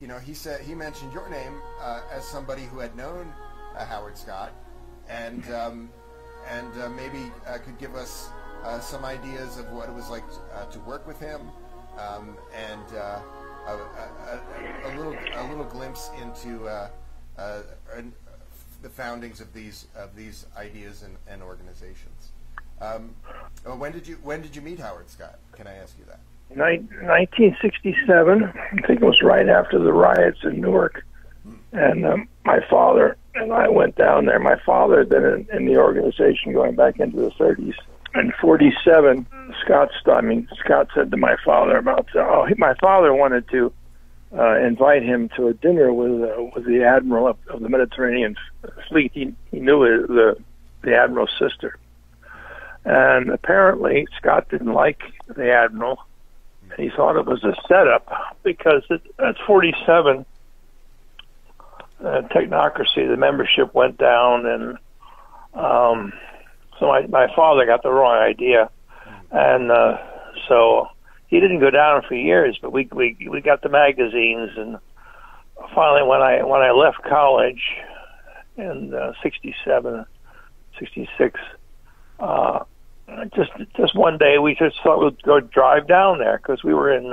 he mentioned your name as somebody who had known Howard Scott, and maybe could give us some ideas of what it was like to work with him, and a little glimpse into the foundings of these ideas and organizations. When did you meet Howard Scott? Can I ask you that? 1967. I think it was right after the riots in Newark, and my father and I went down there. My father had been in the organization going back into the 30s. In 47, Scott said to my father about my father wanted to invite him to a dinner with the admiral of the Mediterranean fleet. He knew the admiral's sister, and apparently Scott didn't like the admiral. He thought it was a setup because at 47, Technocracy, the membership went down, and so my father got the wrong idea, and so he didn't go down for years. But we got the magazines, and finally when I left college in 67, 66. Just one day we just thought we'd go drive down there because we were in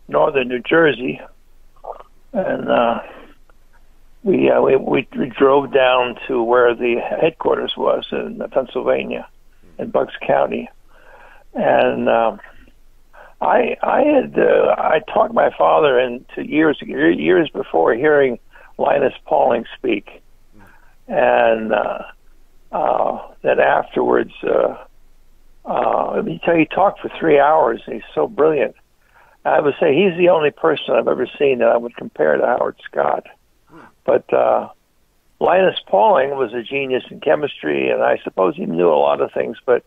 northern New Jersey, and we drove down to where the headquarters was in Pennsylvania, in Bucks County, and I talked my father into years before hearing Linus Pauling speak. And then afterwards, he talked for 3 hours. He's so brilliant. I would say he's the only person I've ever seen that I would compare to Howard Scott. But Linus Pauling was a genius in chemistry, and I suppose he knew a lot of things. But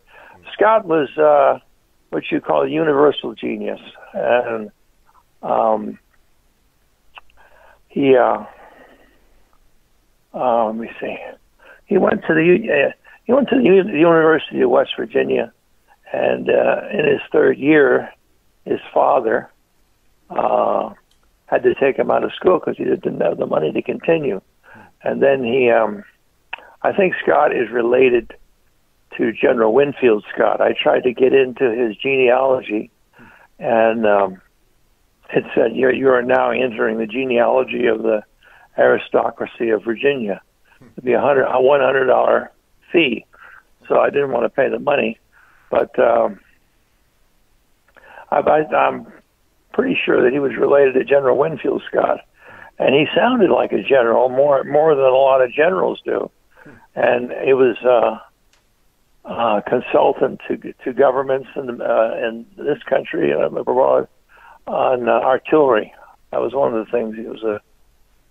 Scott was what you call a universal genius, and he. Let me see. He went to the University of West Virginia, and in his third year, his father had to take him out of school because he didn't have the money to continue. And then I think Scott is related to General Winfield Scott. I tried to get into his genealogy, and it said you are now entering the genealogy of the aristocracy of Virginia. It'd be a $100 fee, so I didn't want to pay the money. But I'm pretty sure that he was related to General Winfield Scott, and he sounded like a general more than a lot of generals do. And he was consultant to governments in this country and abroad on artillery. That was one of the things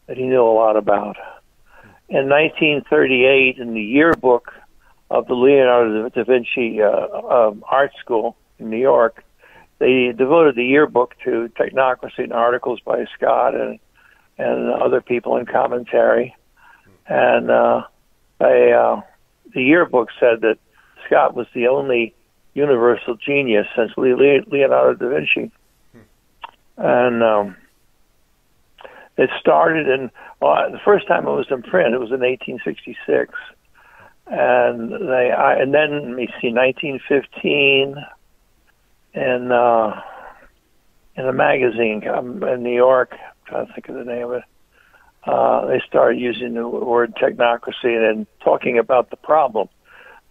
that he knew a lot about. In 1938, in the yearbook of the Leonardo da Vinci Art School in New York, they devoted the yearbook to Technocracy and articles by Scott and other people in commentary. And the yearbook said that Scott was the only universal genius since Leonardo da Vinci. And it started the first time it was in print, it was in 1866. And then, let me see, 1915, in a magazine in New York, I'm trying to think of the name of it, they started using the word technocracy and then talking about the problem.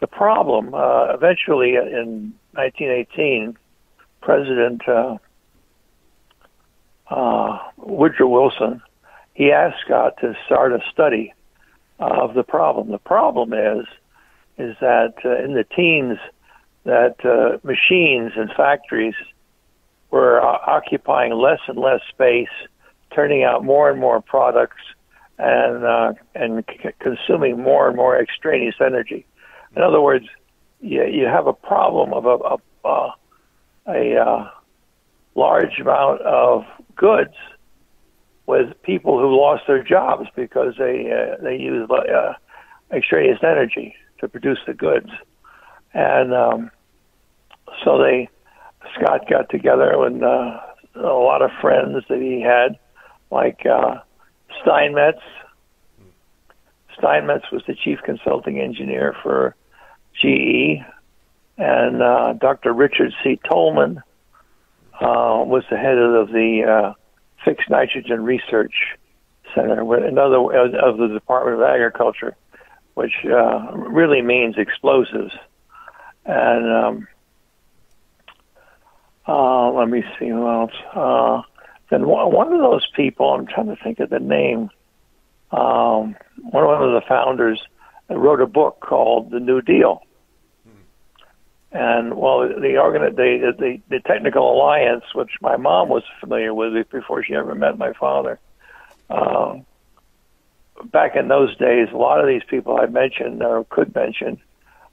The problem, eventually in 1918, President Woodrow Wilson, he asked Scott to start a study of the problem. The problem is that in the teens, that machines and factories were occupying less and less space, turning out more and more products, and consuming more and more extraneous energy. In other words, you have a problem of a large amount of goods with people who lost their jobs because they used extraneous energy to produce the goods, and so they Scott got together with a lot of friends that he had, like Steinmetz. Steinmetz was the chief consulting engineer for GE, and Dr. Richard C. Tolman was the head of the Fixed Nitrogen Research Center, of the Department of Agriculture, which really means explosives. And let me see who else. Then one of those people, I'm trying to think of the name, one of the founders wrote a book called The New Deal. And well, the Technical Alliance, which my mom was familiar with before she ever met my father, back in those days, a lot of these people I mentioned or could mention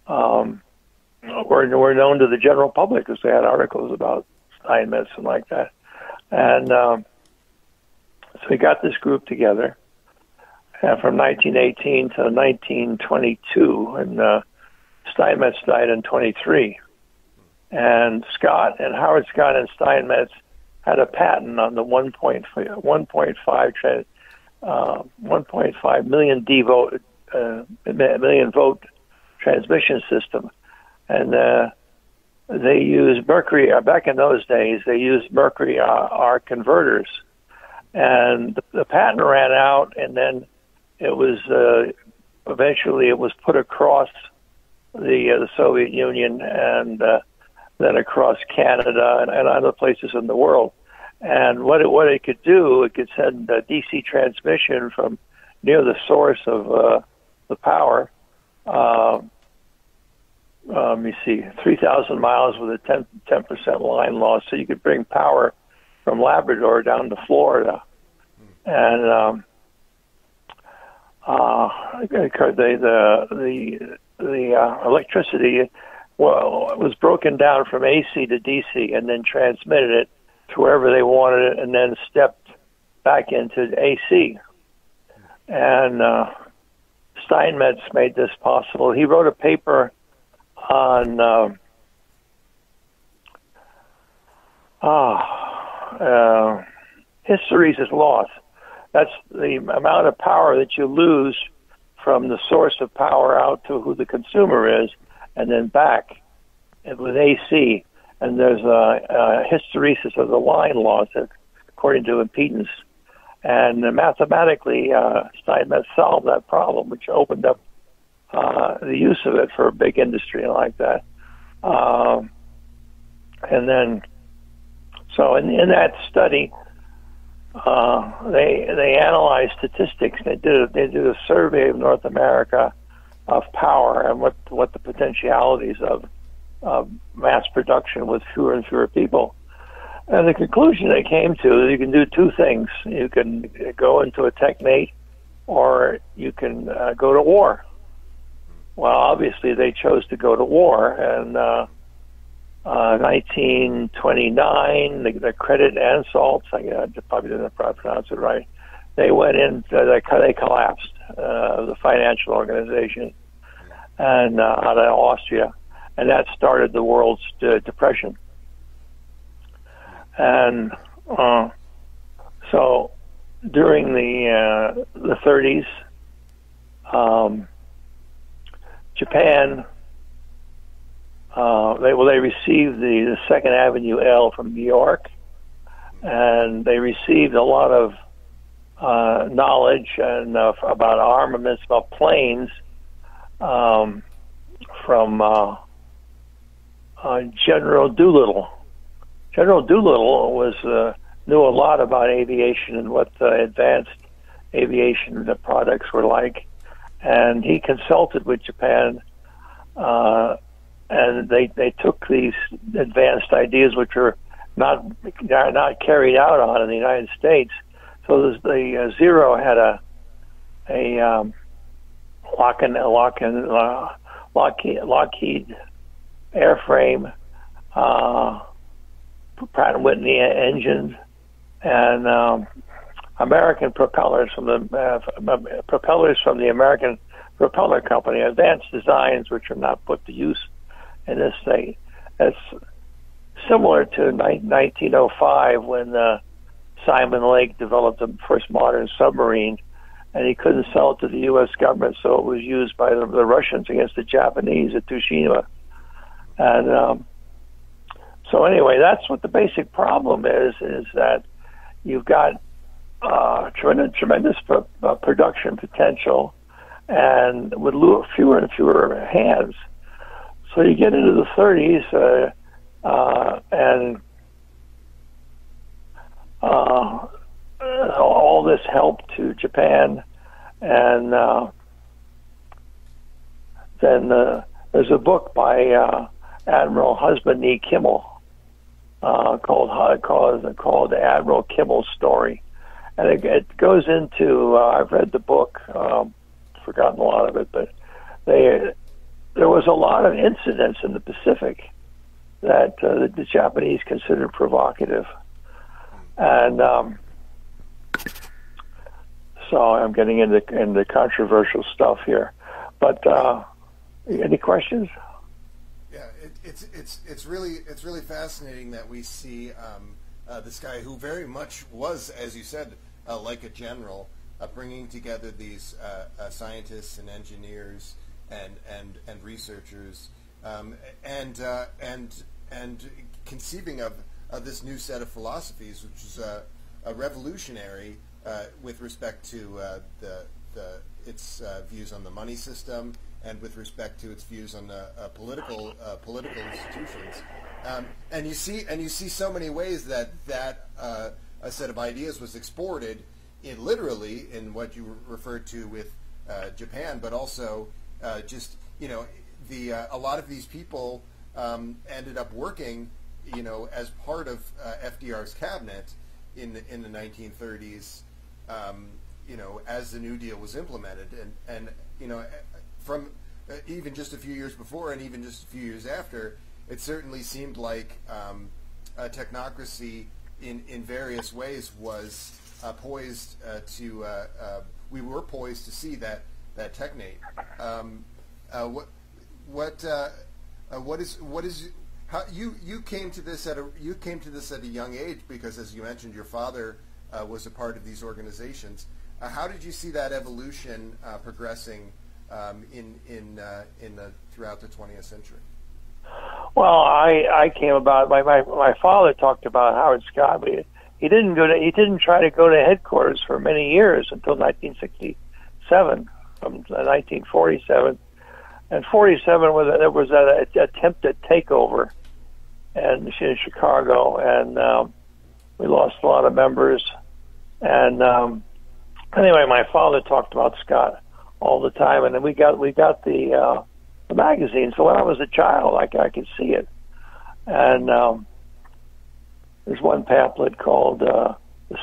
were known to the general public because they had articles about Steinmetz and like that. And so we got this group together from 1918 to 1922, and Steinmetz died in 23. And Howard Scott and Steinmetz had a patent on the 1.5 million vote transmission system, and they used mercury. Back in those days, they used mercury arc converters, and the patent ran out, and then it was eventually it was put across the Soviet Union and then across Canada and other places in the world. And what it could do, it could send a DC transmission from near the source of the power. Let me see, 3,000 miles with a 10% line loss, so you could bring power from Labrador down to Florida. And the electricity, well, it was broken down from AC to DC and then transmitted it to wherever they wanted it, and then stepped back into AC. And Steinmetz made this possible. He wrote a paper on hysteresis loss. That's the amount of power that you lose from the source of power out to who the consumer is, and then back with AC. And there's a hysteresis of the line loss according to impedance. And mathematically, Steinmetz solved that problem, which opened up the use of it for a big industry like that. And then, so in that study, they analyzed statistics. They did a survey of North America of power and what the potentialities of mass production with fewer and fewer people. And the conclusion they came to is you can do two things. You can go into a technate, or you can go to war. Well, obviously they chose to go to war, and 1929, the Credit Ansalts, I probably didn't pronounce it right, they went in, they collapsed, the financial organization, and out of Austria, and that started the world's depression. And so during the 30s, Japan, they received the Second Avenue L from New York, and they received a lot of knowledge and about armaments, about planes, from General Doolittle. General Doolittle knew a lot about aviation and what advanced aviation products were like, and he consulted with Japan, and they took these advanced ideas, which are not carried out on in the United States. So the Zero had a Lockheed airframe, Pratt & Whitney engines, and American propellers from the American Propeller Company, advanced designs which are not put to use in this state. As similar to 1905 when Simon Lake developed the first modern submarine, and he couldn't sell it to the U.S. government, so it was used by the Russians against the Japanese at Tsushima. And so anyway, that's what the basic problem is that you've got tremendous production potential, and with fewer and fewer hands. So you get into the 30s, and all this helped to Japan, and then there's a book by Admiral Husband E. Kimmel called Admiral Kimmel's Story, and it goes into. I've read the book, forgotten a lot of it, but there was a lot of incidents in the Pacific that the Japanese considered provocative, and so I'm getting into controversial stuff here. But any questions? Yeah, it's really fascinating that we see this guy who very much was, as you said, like a general, bringing together these scientists and engineers and researchers, and conceiving of this new set of philosophies, which is a revolutionary with respect to its views on the money system, and with respect to its views on the political institutions, and you see so many ways that a set of ideas was exported literally in what you referred to with Japan, but also just a lot of these people ended up working as part of FDR's cabinet in the 1930s, as the New Deal was implemented, and from even just a few years before and even just a few years after, it certainly seemed like technocracy in various ways was poised to. We were poised to see that technate. What is how you came to this at a young age, because, as you mentioned, your father was a part of these organizations. How did you see that evolution progressing throughout the 20th century? Well, I came about. My father talked about Howard Scott, but he didn't try to go to headquarters for many years until 1967, from 1947, and 47 there was an attempted takeover in Chicago, and we lost a lot of members. And anyway, my father talked about Scott all the time, and then we got the magazine. So when I was a child, I could see it. And there's one pamphlet called "The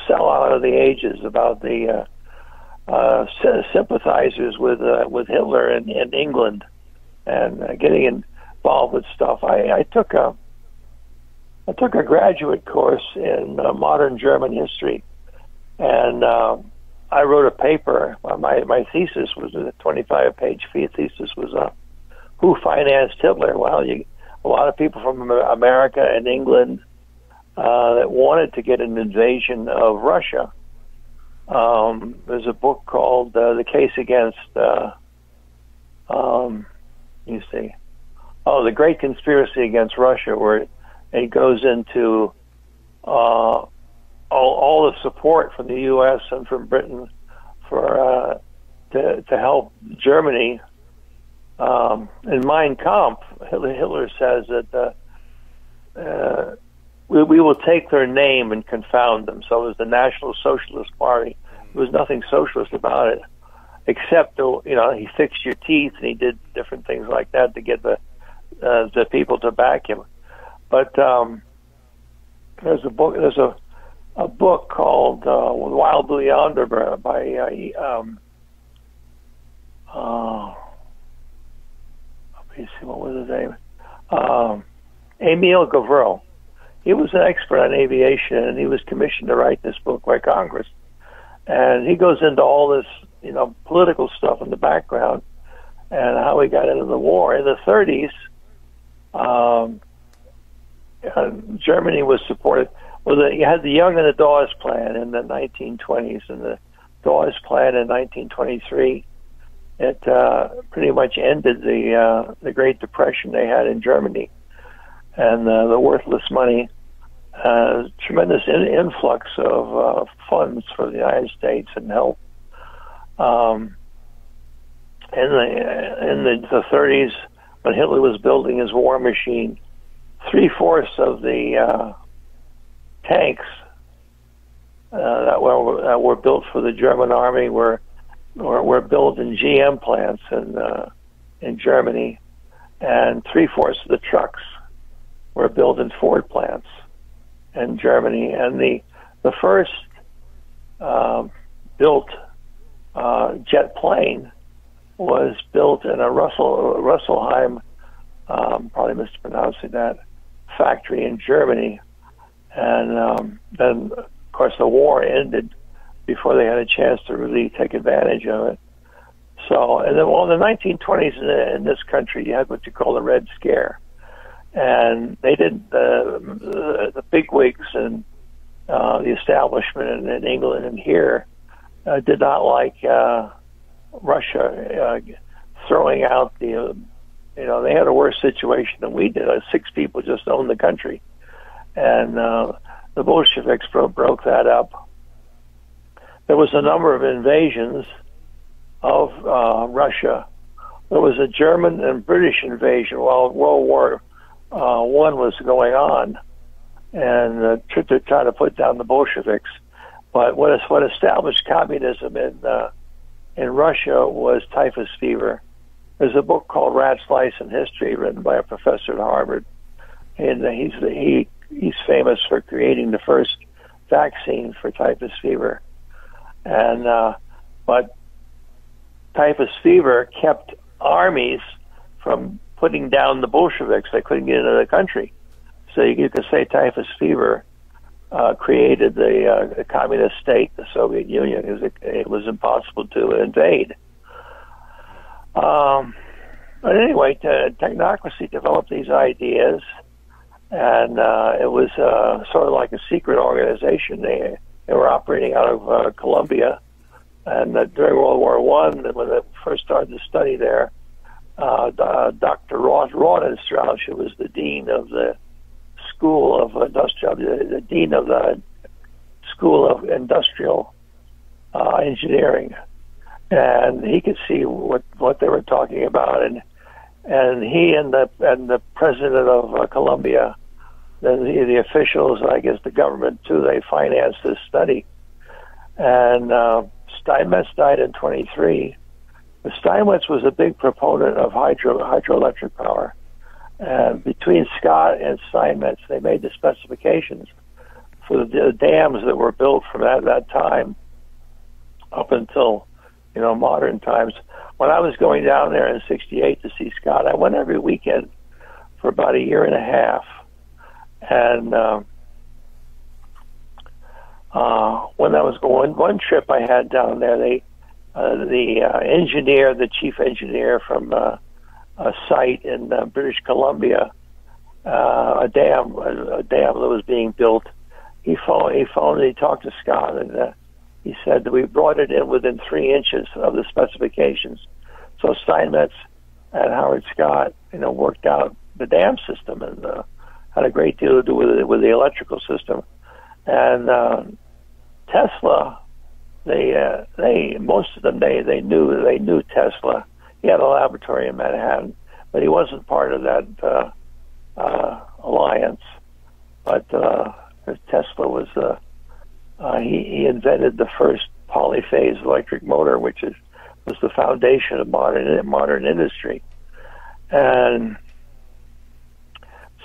Sellout of the Ages" about the sympathizers with Hitler in England, and getting involved with stuff. I took a graduate course in modern German history, and I wrote a paper. My thesis was a 25-page thesis was who financed Hitler. Well, a lot of people from America and England that wanted to get an invasion of Russia. There's a book called "The Case Against." The Great Conspiracy Against Russia, where it goes into all the support from the U.S. and from Britain for to help Germany. In Mein Kampf, Hitler says that we will take their name and confound them. So it was the National Socialist Party. There was nothing socialist about it, except he fixed your teeth and he did different things like that to get the people to back him. But there's a book called Wild Blue Yonder by what was his name? Emile Gavreau. He was an expert on aviation, and he was commissioned to write this book by Congress. And he goes into all this, political stuff in the background and how we got into the war. In the 30s, Germany was supported. Well, you had the Young and the Dawes Plan in the 1920s, and the Dawes Plan in 1923. It pretty much ended the Great Depression they had in Germany, and the worthless money. Tremendous influx of funds for the United States and help. In the 30s, when Hitler was building his war machine, 3/4 of the tanks that were built for the German army were built in GM plants in Germany, and 3/4 of the trucks were built in Ford plants in Germany. And the first built jet plane was built in a Russelheim, probably mispronouncing that, factory in Germany. And then, of course, the war ended before they had a chance to really take advantage of it. So, and then, well, in the 1920s in this country, you had what you call the Red Scare. And they did the bigwigs and the establishment in England and here did not like Russia throwing out they had a worse situation than we did. 6 people just owned the country. And the Bolsheviks broke that up. There was a number of invasions of Russia. There was a German and British invasion while World War I was going on, and to try to put down the Bolsheviks. But what established communism in Russia was typhus fever. There's a book called Rat's Lice in History, written by a professor at Harvard, and he's famous for creating the first vaccine for typhus fever. And but typhus fever kept armies from putting down the Bolsheviks. They couldn't get into the country, so you could say typhus fever created the communist state, the Soviet Union, because it was impossible to invade. But anyway, Technocracy developed these ideas, and it was sort of like a secret organization. They were operating out of Colombia, and during World War I, when they first started to study there, Dr. Rodenstrauss, who was the dean of the School of Industrial, the dean of the School of Industrial Engineering, and he could see what they were talking about, and he and the president of Colombia, then the officials, I guess the government too, they financed this study. And Steinmetz died in 23. Steinmetz was a big proponent of hydroelectric power. And between Scott and Steinmetz, they made the specifications for the dams that were built from that time up until modern times. When I was going down there in '68 to see Scott, I went every weekend for about a year and a half. And when I was going, one trip I had down there, the chief engineer from a site in British Columbia, a dam that was being built, he phoned and he talked to Scott, and he said that we brought it in within 3 inches of the specifications. So Steinmetz and Howard Scott, worked out the dam system and had a great deal to do with the electrical system. And Tesla, most of them they knew Tesla. He had a laboratory in Manhattan, but he wasn't part of that alliance. But Tesla was he invented the first polyphase electric motor, which was the foundation of modern industry. And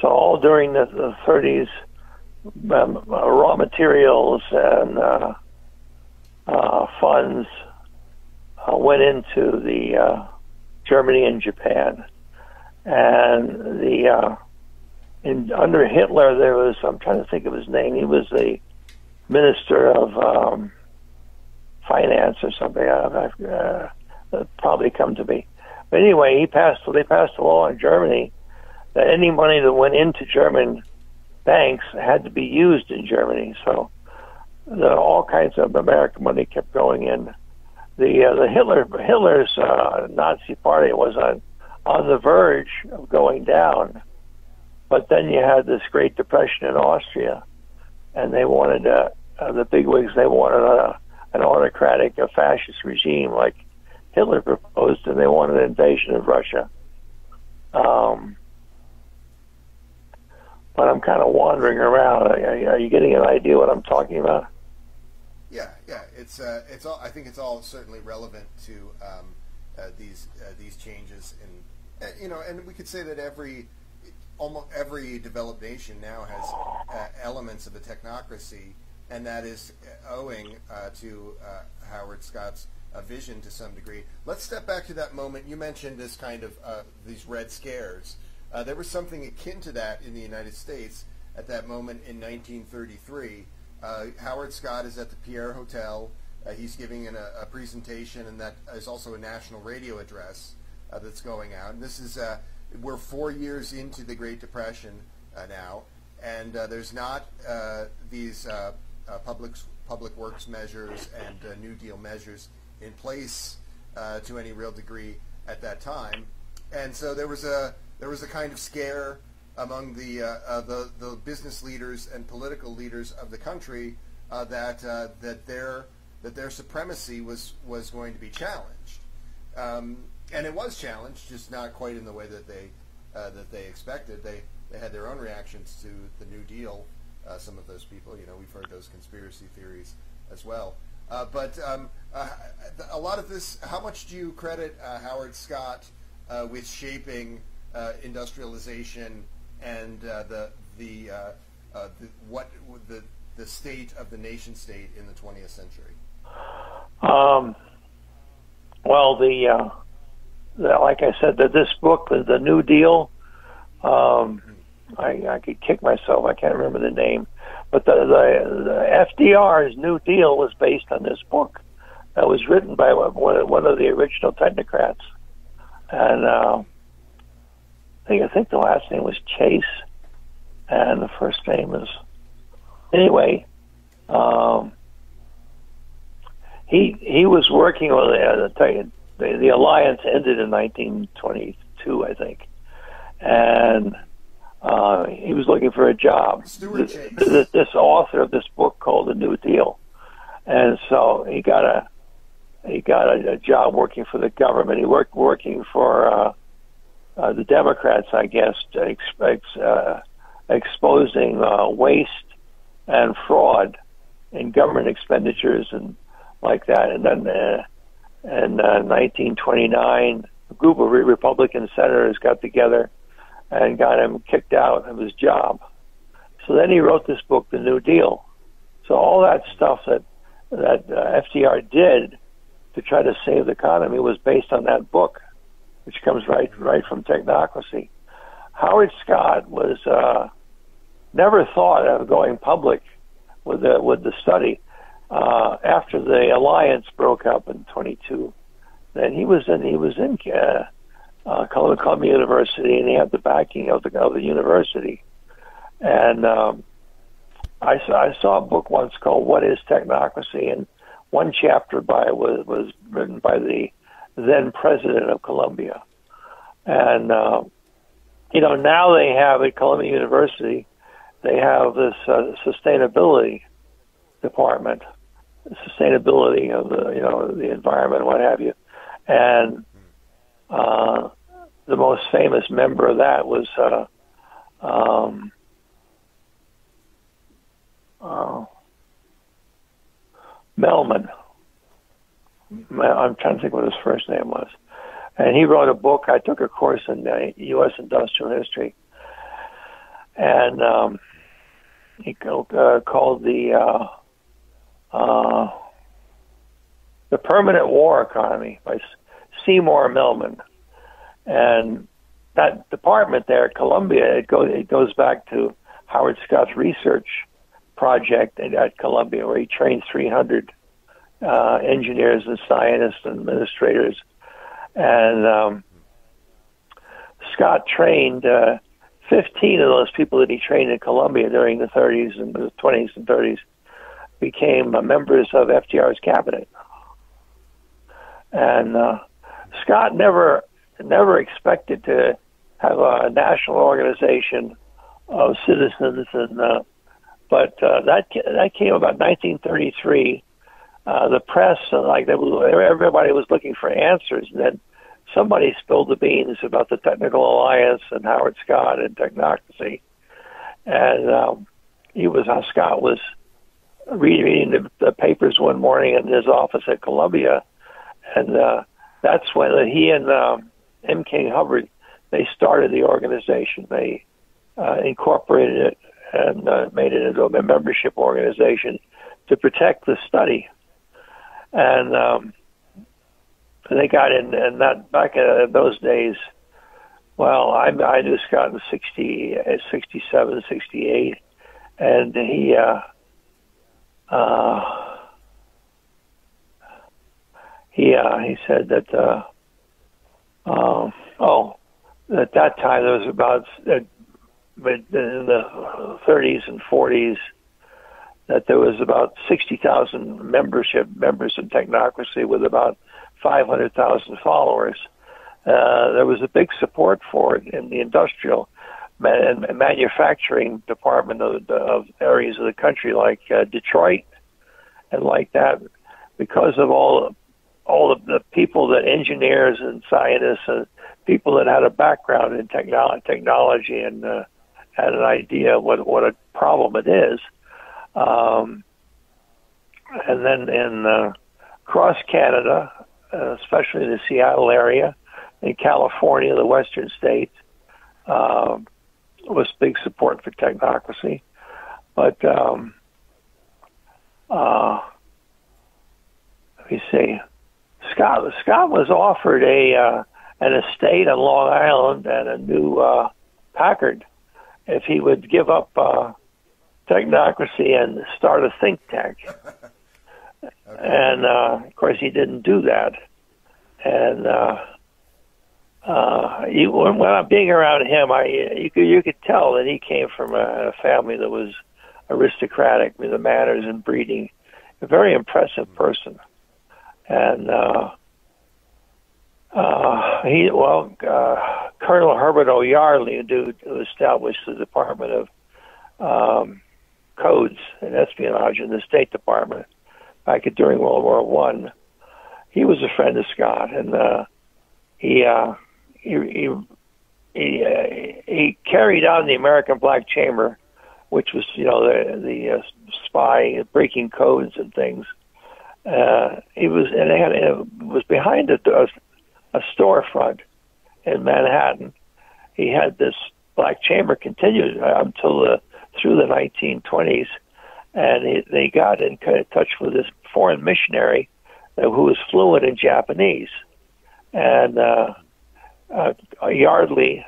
so all during the 30s, raw materials and funds went into the Germany and Japan. And under Hitler, there was, I'm trying to think of his name, he was the minister of finance or something. That'll probably come to me. But anyway, they passed a law in Germany that any money that went into German banks had to be used in Germany. So all kinds of American money kept going in. The Hitler's Nazi Party was on the verge of going down, but then you had this Great Depression in Austria, and they wanted the bigwigs. They wanted an autocratic, a fascist regime like Hitler proposed, and they wanted an invasion of Russia. But I'm kind of wandering around. Are you getting an idea what I'm talking about? Yeah. It's all. I think it's all certainly relevant to these changes in, and we could say that almost every developed nation now has elements of a technocracy, and that is owing to Howard Scott's vision to some degree. Let's step back to that moment. You mentioned this kind of these Red Scares. There was something akin to that in the United States at that moment in 1933. Howard Scott is at the Pierre Hotel. He's giving a presentation, and that is also a national radio address that's going out. And this is we're 4 years into the Great Depression now, and there's not these public works measures and New Deal measures in place to any real degree at that time, and so there was a kind of scare among the business leaders and political leaders of the country that their supremacy was going to be challenged, and it was challenged, just not quite in the way that they expected. They had their own reactions to the New Deal. Some of those people, we've heard those conspiracy theories as well. But a lot of this, how much do you credit Howard Scott with shaping industrialization and the state of the nation state in the 20th century? Well, like I said, this book, the New Deal, I could kick myself. I can't remember the name, but the FDR's New Deal was based on this book. That was written by one of the original technocrats, and I think the last name was Chase, and the first name is anyway. He was working with the alliance ended in 1922, I think, and he was looking for a job. This author of this book called The New Deal, and so he got a job working for the government. He working for the Democrats, I guess, exposing waste and fraud in government expenditures and like that. And then in 1929, a group of Republican senators got together and got him kicked out of his job. So then he wrote this book, The New Deal. So all that stuff that FDR did to try to save the economy was based on that book, which comes right from Technocracy. Howard Scott was never thought of going public with the study after the alliance broke up in 22. Then he was in Columbia University, and he had the backing of the university. And I saw a book once called "What Is Technocracy?" and one chapter was written by the then president of Columbia. And now they have at Columbia University, they have this sustainability department, sustainability of the environment, what have you. And the most famous member of that was Melman. I'm trying to think what his first name was. And he wrote a book. I took a course in U.S. industrial history, and he called the Permanent War Economy by Seymour Melman. And that department there at Columbia, it goes back to Howard Scott's research project at Columbia, where he trained 300 engineers and scientists and administrators. And Scott trained 15 of those people that he trained in Columbia during the 30s and the 20s and 30s became members of FDR's cabinet. And Scott never expected to have a national organization of citizens, and but that came about 1933. The press, everybody was looking for answers, and then somebody spilled the beans about the Technical Alliance and Howard Scott and Technocracy, and Scott was reading the papers one morning in his office at Columbia, and that's when he and M. King Hubbard, they started the organization. They incorporated it and made it into a membership organization to protect the study. And they got in, and that back in those days, well, I knew Scott in 67, 68, and he said that at that time there was about but in the 30s and 40s that there was about 60,000 members in Technocracy with about 500,000 followers. There was a big support for it in the industrial and manufacturing department of areas of the country like Detroit and like that, because of all of the people, that engineers and scientists and people that had a background in technology and had an idea what a problem it is. And then in across Canada, especially in the Seattle area, in California, the western states, was big support for Technocracy. But let me see. Scott was offered an estate on Long Island and a new Packard if he would give up Technocracy and start a think tank. Okay. And of course he didn't do that. And when I'm being around him, you could tell that he came from a family that was aristocratic with the manners and breeding. A very impressive person. And Colonel Herbert O'Yardley, who established the Department of Codes and Espionage in the State Department back during World War I, he was a friend of Scott, and he carried on the American Black Chamber, which was the spy breaking codes and things. It was behind a storefront in Manhattan. He had this Black Chamber continued until through the 1920s, and they got in touch with this foreign missionary who was fluent in Japanese, and Yardley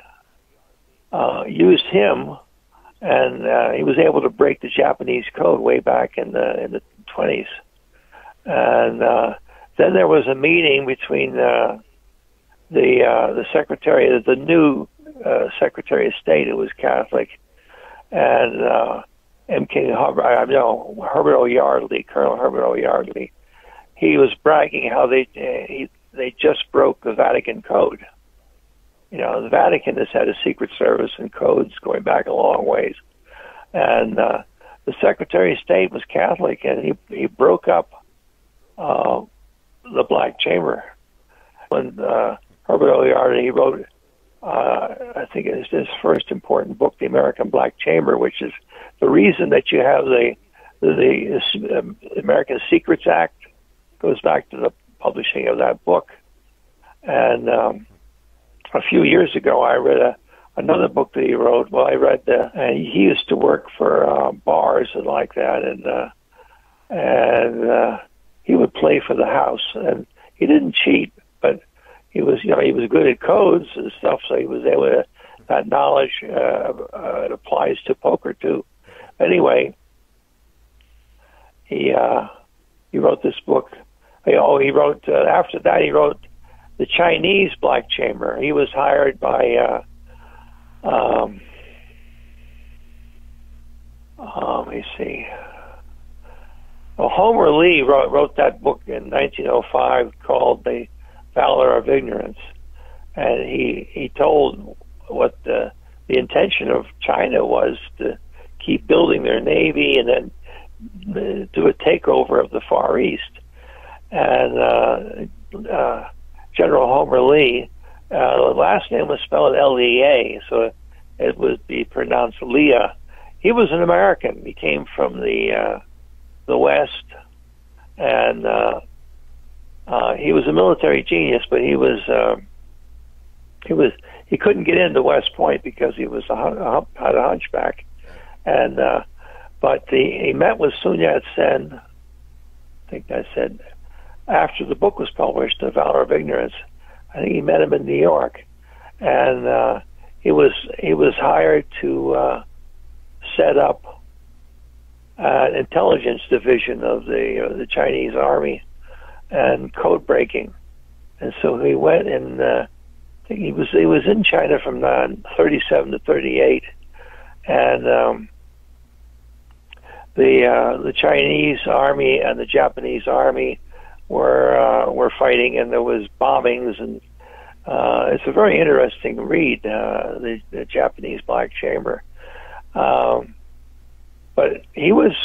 used him, and he was able to break the Japanese code way back in the 20s. And then there was a meeting between the secretary, the new Secretary of State, who was Catholic, and Herbert O'Yardley, Colonel Herbert O'Yardley. He was bragging how they just broke the Vatican Code. The Vatican has had a secret service and codes going back a long ways, and the Secretary of State was Catholic, and he broke up the Black Chamber. When Herbert O'Yardley wrote, I think it's his first important book, The American Black Chamber, which is the reason that you have the American Secrets Act, goes back to the publishing of that book. And a few years ago, I read another book that he wrote. Well, I read and he used to work for bars and like that, and he would play for the house, and he didn't cheat, but he was good at codes and stuff, so he was able to, that knowledge it applies to poker too. Anyway, he wrote this book. He wrote after that. He wrote The Chinese Black Chamber. He was hired by me see. Well, Homer Lee wrote that book in 1905 called The Valor of Ignorance, and he told what the intention of China was to keep building their navy and then do a takeover of the Far East. And General Homer Lee, the last name was spelled Lea, so it would be pronounced Leah. He was an American. He came from the West, and he was a military genius, but he couldn't get into West Point because he was had a hunchback, and but he met with Sun Yat-sen. I think I said after the book was published, The Valor of Ignorance. I think he met him in New York, and he was hired to set up an intelligence division of the Chinese army and code breaking. And so he went, and I think he was in China from 37 to 38, and the Chinese army and the Japanese army were fighting, and there was bombings, and it's a very interesting read, the Japanese Black Chamber. But he was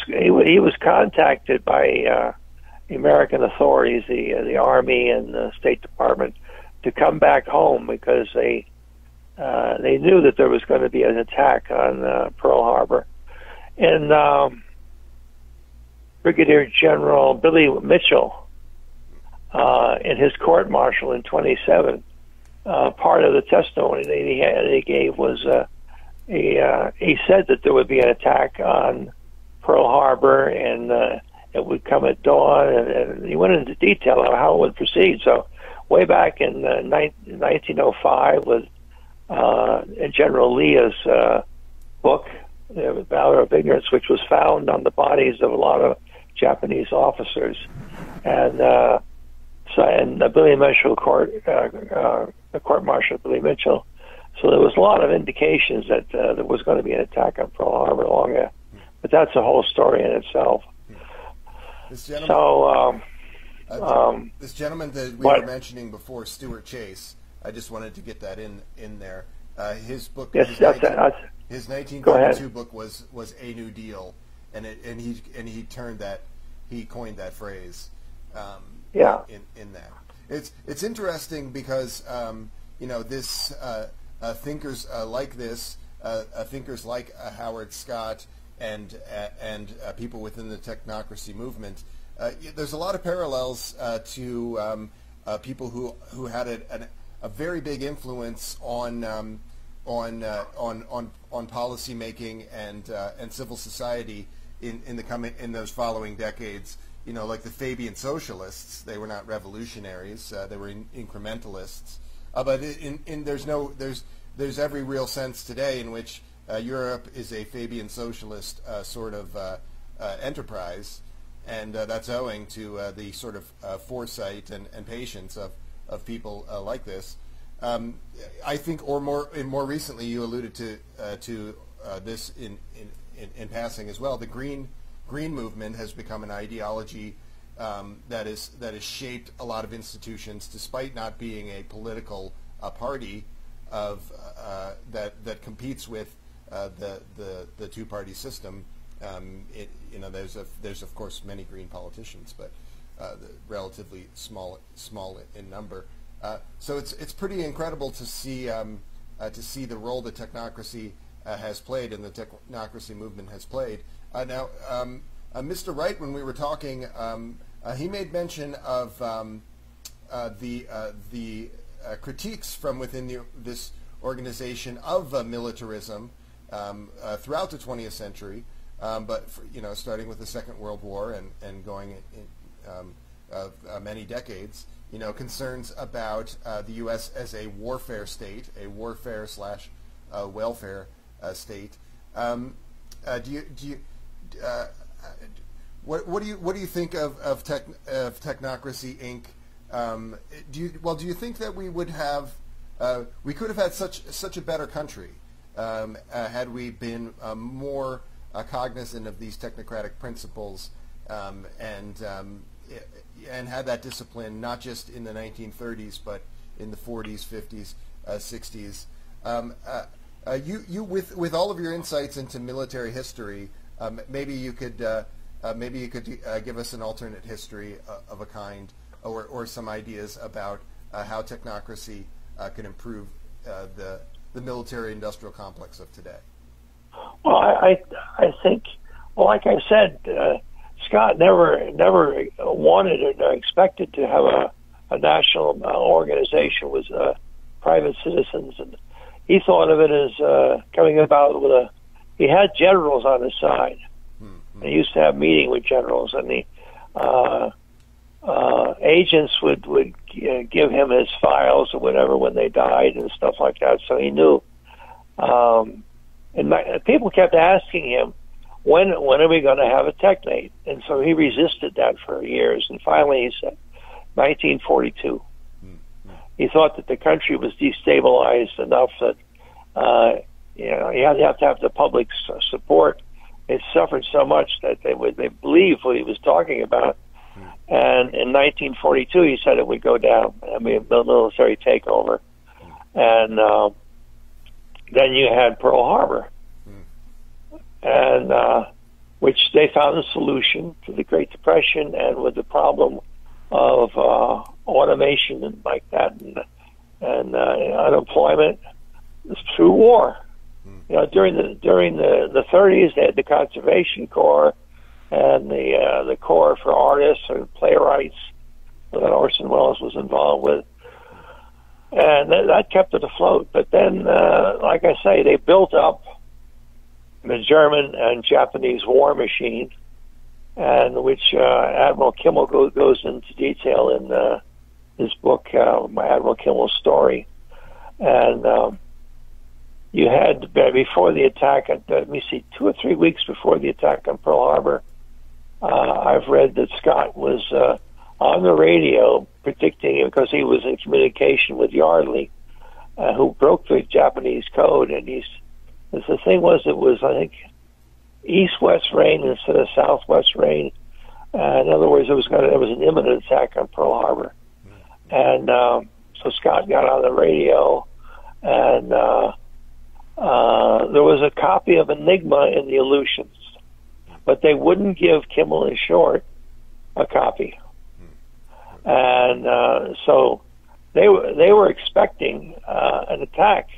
contacted by the American authorities, the Army and the State Department, to come back home because they knew that there was going to be an attack on Pearl Harbor. And Brigadier General Billy Mitchell, in his court-martial in 27, part of the testimony that he gave was he said that there would be an attack on Pearl Harbor, and it would come at dawn, and he went into detail on how it would proceed. So way back in 1905 with General Leah's book, The Valor of Ignorance, which was found on the bodies of a lot of Japanese officers, and Billy Mitchell the court-martial Billy Mitchell. So there was a lot of indications that there was going to be an attack on Pearl Harbor along there, but that's a whole story in itself. This gentleman, this gentleman that we were mentioning before, Stuart Chase, I just wanted to get that in there. His book, yes, his 1932 book was A New Deal, and he coined that phrase. In that, it's interesting because this thinkers like this, thinkers like Howard Scott and people within the Technocracy Movement. There's a lot of parallels to people who had a very big influence on policy making and civil society in those following decades. Like the Fabian socialists. They were not revolutionaries. They were incrementalists. But there's every real sense today in which Europe is a Fabian socialist sort of enterprise, and that's owing to the sort of foresight and patience of people like this. I think, or more recently, you alluded to this in passing as well. The Green movement has become an ideology that is shaped a lot of institutions, despite not being a political party of that competes with the two-party system. There's of course many green politicians, but relatively small in number. So it's pretty incredible to see the role that technocracy has played and the Technocracy Movement has played. Now, Mr. Wright, when we were talking, he made mention of the critiques from within this organization of militarism throughout the 20th century, but starting with the Second World War and going in many decades. Concerns about the U.S. as a warfare state, a warfare / welfare state. What do you think of Technocracy Inc.? Do you think that we could have had such a better country had we been more cognizant of these technocratic principles, and had that discipline not just in the 1930s but in the 40s, 50s, 60s. You with all of your insights into military history, maybe you could give us an alternate history of a kind, or some ideas about how technocracy can improve the military-industrial complex of today. Well, I think, well, like I said, Scott never wanted or expected to have a national organization with private citizens, and he thought of it as coming about with he had generals on his side. Mm-hmm. He used to have meeting with generals, and the agents would give him his files or whatever when they died and stuff like that. So he knew. And people kept asking him, when are we going to have a technate? And so he resisted that for years. And finally he said, 1942. Mm-hmm. He thought that the country was destabilized enough that you have to have the public support. It suffered so much that they believed what he was talking about. Mm-hmm. And in 1942 he said it would go down. I mean, the military takeover. Mm-hmm. And then you had Pearl Harbor, and which they found a solution to the Great Depression and with the problem of automation and like that, and unemployment through war. You know, during the 30s, they had the Conservation Corps and the Corps for Artists or Playwrights that Orson Welles was involved with. And that kept it afloat. But then, like I say, they built up the German and Japanese war machine, and which Admiral Kimmel goes into detail in his book, Admiral Kimmel's Story. And you had, before the attack, let me see, 2 or 3 weeks before the attack on Pearl Harbor, I've read that Scott was on the radio predicting, because he was in communication with Yardley, who broke the Japanese code, and the thing was, it was, I think, east-west rain instead of southwest rain. In other words, there was an imminent attack on Pearl Harbor. And so Scott got on the radio, and there was a copy of Enigma in the Aleutians, but they wouldn't give Kimmel and Short a copy. And so they were expecting an attack,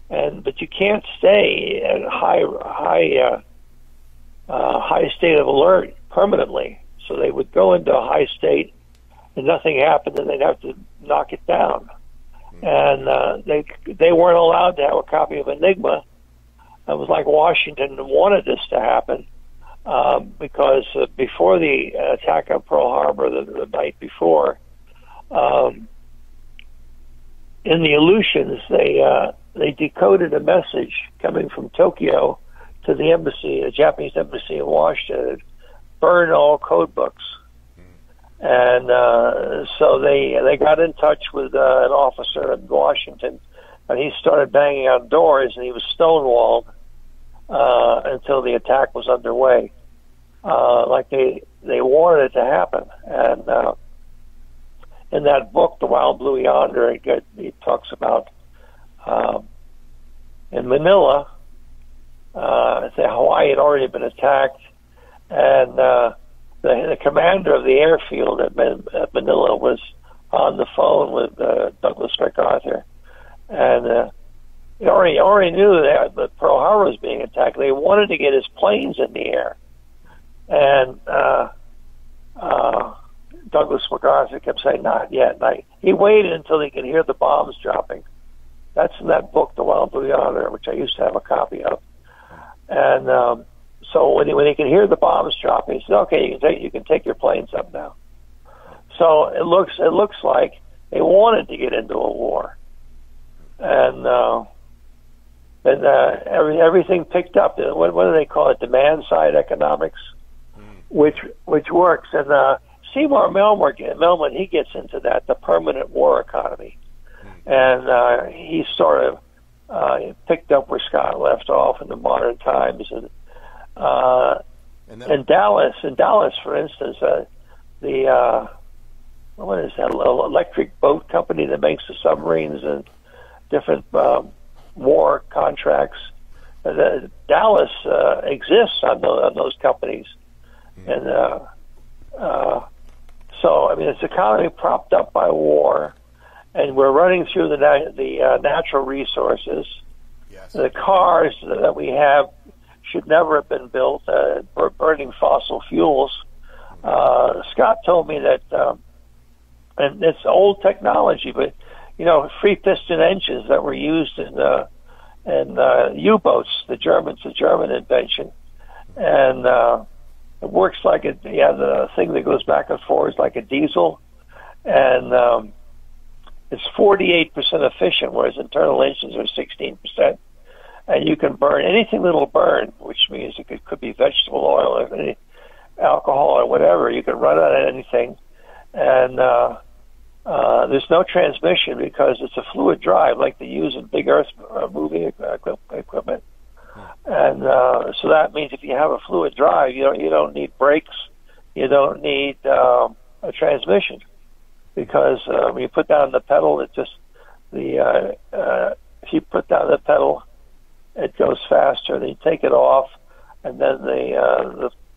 but you can't stay at a high state of alert permanently. So they would go into a high state, and nothing happened, and they'd have to knock it down. And they weren't allowed to have a copy of Enigma. It was like Washington wanted this to happen. Because before the attack on Pearl Harbor, the night before, in the Aleutians, they decoded a message coming from Tokyo to the embassy, the Japanese embassy in Washington, burn all code books. And so they got in touch with an officer in Washington, and he started banging on doors, and he was stonewalled until the attack was underway. Like they wanted it to happen. And in that book, The Wild Blue Yonder, he talks about in Manila, Hawaii had already been attacked, and the commander of the airfield at Manila was on the phone with Douglas MacArthur, and he already knew that Pearl Harbor was being attacked. They wanted to get his planes in the air. And Douglas MacArthur kept saying, not yet. He waited until he could hear the bombs dropping. That's in that book, The Wild Blue Yonder, which I used to have a copy of. And so when he could hear the bombs dropping, he said, okay, you can take your planes up now. So it looks like they wanted to get into a war. And everything picked up. What do they call it? Demand side economics. Which works, and Seymour Melman, he gets into that, the permanent war economy, and he sort of picked up where Scott left off in the modern times, and In Dallas, for instance, what is that electric boat company that makes the submarines and different war contracts? Dallas exists on those companies, and so I mean, it's economy propped up by war, and we're running through the natural resources. Yes. The cars that we have should never have been built burning fossil fuels. Scott told me that, and it's old technology, but free piston engines that were used in U-boats, the German invention, and it works like the thing that goes back and forth is like a diesel, and it's 48% efficient, whereas internal engines are 16%. And you can burn anything that'll burn, which means it could be vegetable oil or any alcohol or whatever. You can run it on anything, and there's no transmission because it's a fluid drive like they use in big earth moving equipment. And so that means if you have a fluid drive, you don't need brakes, you don't need a transmission, because when you put down the pedal, it just if you put down the pedal, it goes faster. Then you take it off, and then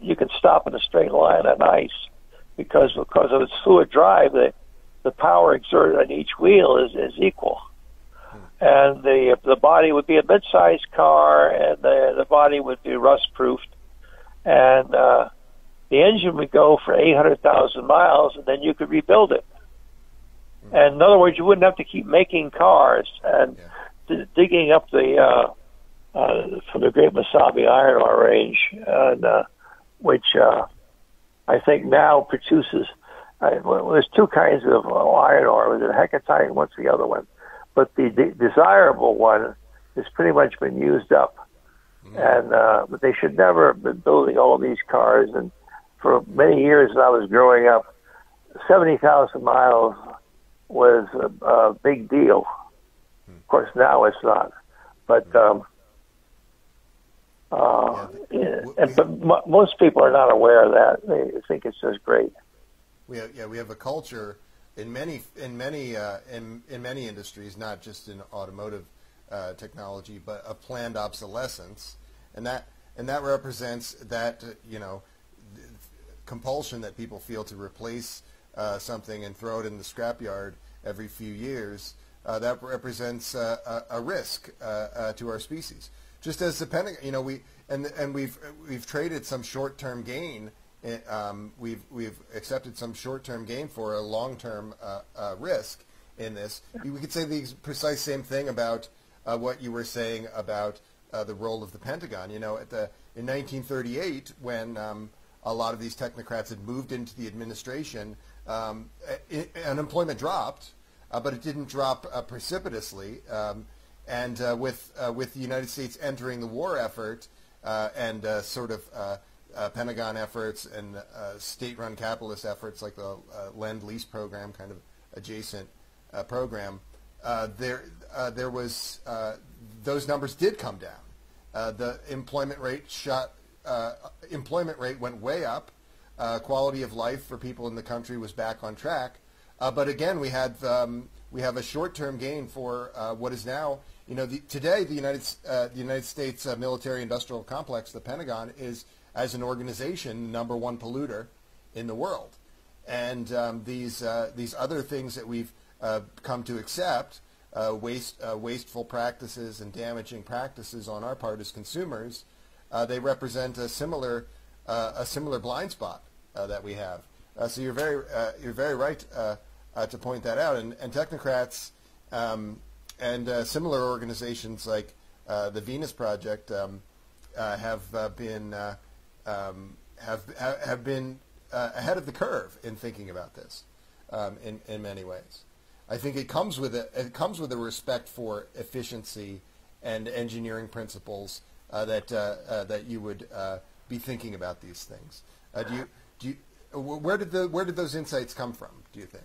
you can stop in a straight line on ice because of its fluid drive. The power exerted on each wheel is equal, and the body would be a mid-sized car, and the body would be rust-proofed, and the engine would go for 800,000 miles, and then you could rebuild it. And in other words, you wouldn't have to keep making cars and digging up from the Great Mesabi iron ore range, and which I think now produces. There's two kinds of iron ore. There's a hecatite and what's the other one? But the desirable one has pretty much been used up, and but they should never have been building all of these cars. And for many years, when I was growing up, 70,000 miles was a big deal. Of course, now it's not. But but most people are not aware of that. They think it's just great. We have a culture in many industries, not just in automotive technology, but of planned obsolescence, and that represents that compulsion that people feel to replace something and throw it in the scrapyard every few years. That represents a risk to our species. Just as the Pentagon, we've traded some short-term gain. We've accepted some short-term gain for a long-term risk in this. We could say the precise same thing about what you were saying about the role of the Pentagon. In 1938, when a lot of these technocrats had moved into the administration, unemployment dropped, but it didn't drop precipitously. And with the United States entering the war effort and Pentagon efforts and state-run capitalist efforts like the Lend-Lease program, kind of adjacent program, there was those numbers did come down. The employment rate went way up. Quality of life for people in the country was back on track. But again, we have a short-term gain for what is now, today the United States military-industrial complex, the Pentagon, is, as an organization, number one polluter in the world. And these other things that we've come to accept, wasteful practices and damaging practices on our part as consumers, they represent a similar blind spot that we have. So you're very right to point that out. And technocrats and similar organizations like the Venus Project have been ahead of the curve in thinking about this in many ways. I think it comes with a respect for efficiency and engineering principles that you would be thinking about these things. Where did those insights come from, do you think?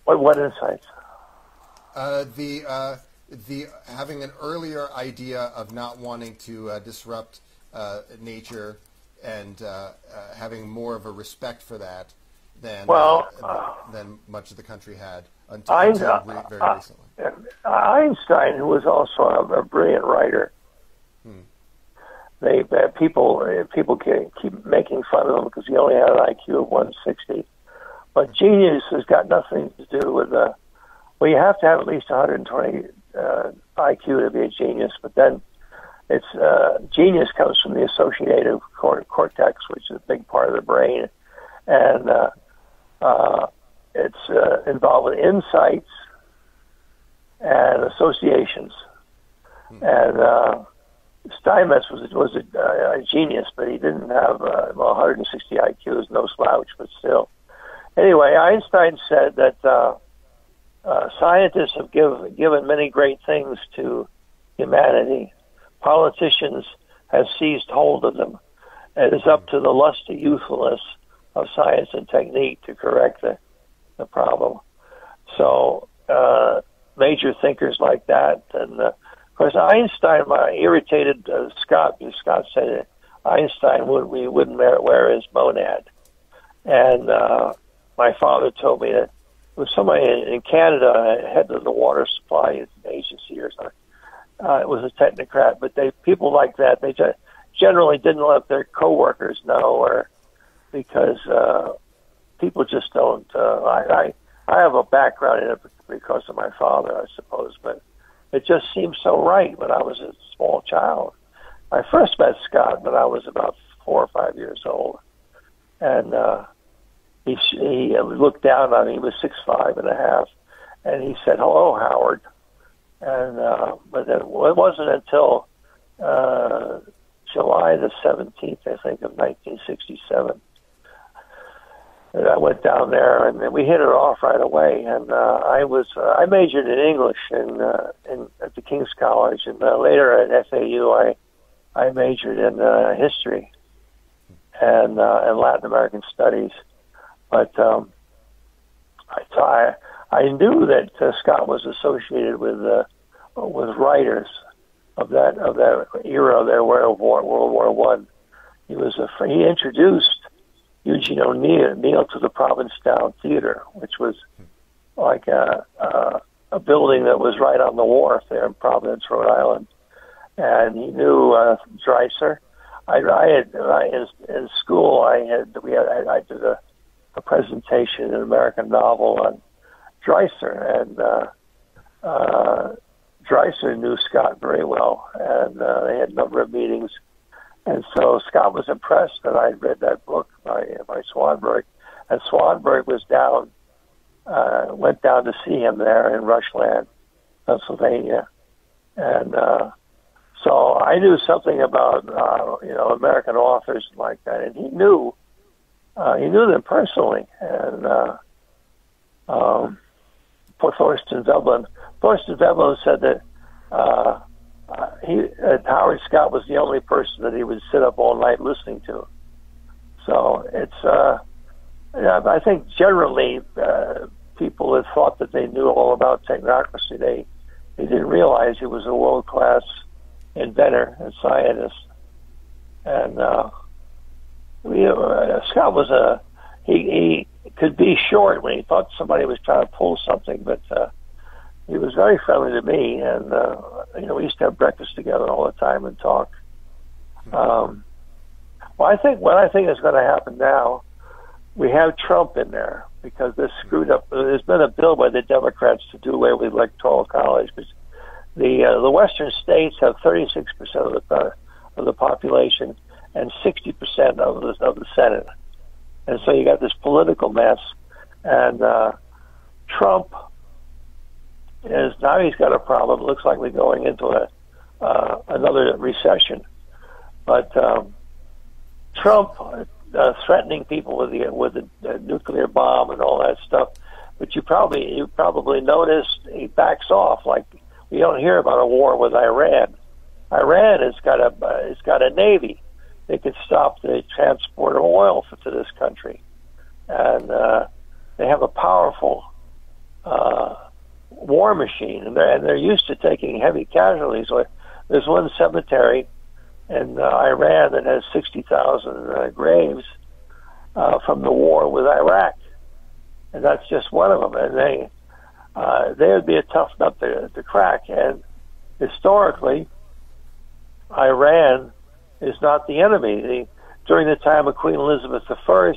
What insights? The having an earlier idea of not wanting to disrupt nature and having more of a respect for that than much of the country had until very recently. Einstein, who was also a brilliant writer, people keep making fun of him because he only had an IQ of 160. But genius has got nothing to do with well, you have to have at least 120 IQ to be a genius, but then it's genius comes from the associative cortex, which is a big part of the brain, and it's involved with insights and associations. And Steinmetz was a genius, but he didn't have 160 IQ is no slouch, but still. Anyway, Einstein said that scientists have given many great things to humanity. Politicians have seized hold of them. It is up to the lusty youthfulness of science and technique to correct the problem. So major thinkers like that, and of course Einstein irritated Scott, because Scott said Einstein wouldn't wear his monad. And my father told me that it was somebody in Canada, head of the water supply agency or something. It was a technocrat, but people like that, they generally didn't let their coworkers know, or because people just don't. I have a background in it because of my father, I suppose, but it just seemed so right when I was a small child. I first met Scott when I was about 4 or 5 years old, and he looked down on me. He was 6'5.5", and he said, "Hello, Howard." And but then it wasn't until July the 17th, I think, of 1967, that I went down there, and then we hit it off right away. And I majored in English at the King's College, and later at FAU I majored in history and Latin American studies. But I knew that Scott was associated with writers of that era, there World War One. He introduced Eugene O'Neill to the Provincetown Theater, which was like a building that was right on the wharf there in Providence, Rhode Island. And he knew Dreiser. In school I did a presentation in an American novel on Dreiser, and Dreiser knew Scott very well, and they had a number of meetings. And so Scott was impressed that I'd read that book by Swanberg, and Swanberg was went down to see him there in Rushland, Pennsylvania, and so I knew something about American authors like that, and he knew them personally, and Thorsten Veblen said that Howard Scott was the only person that he would sit up all night listening to. So it's I think generally people that thought that they knew all about technocracy, they didn't realize he was a world-class inventor and scientist. And Scott was he could be short when he thought somebody was trying to pull something, but he was very friendly to me, and we used to have breakfast together all the time and talk. Well, I think what is going to happen now, we have Trump in there because this screwed up. There's been a bill by the Democrats to do away with electoral college, because the Western states have 36% of the population and 60% of the Senate, and so you got this political mess. And Trump is now, he's got a problem. It looks like we're going into another recession. But Trump threatening people with the nuclear bomb and all that stuff. But you probably noticed he backs off. Like, we don't hear about a war with Iran. Iran has got a navy. They can stop the transport of oil to this country, and they have a powerful war machine, and they're used to taking heavy casualties. There's one cemetery in Iran that has 60,000 graves from the war with Iraq, and that's just one of them. And they would be a tough nut to crack. And historically, Iran is not the enemy. During the time of Queen Elizabeth I,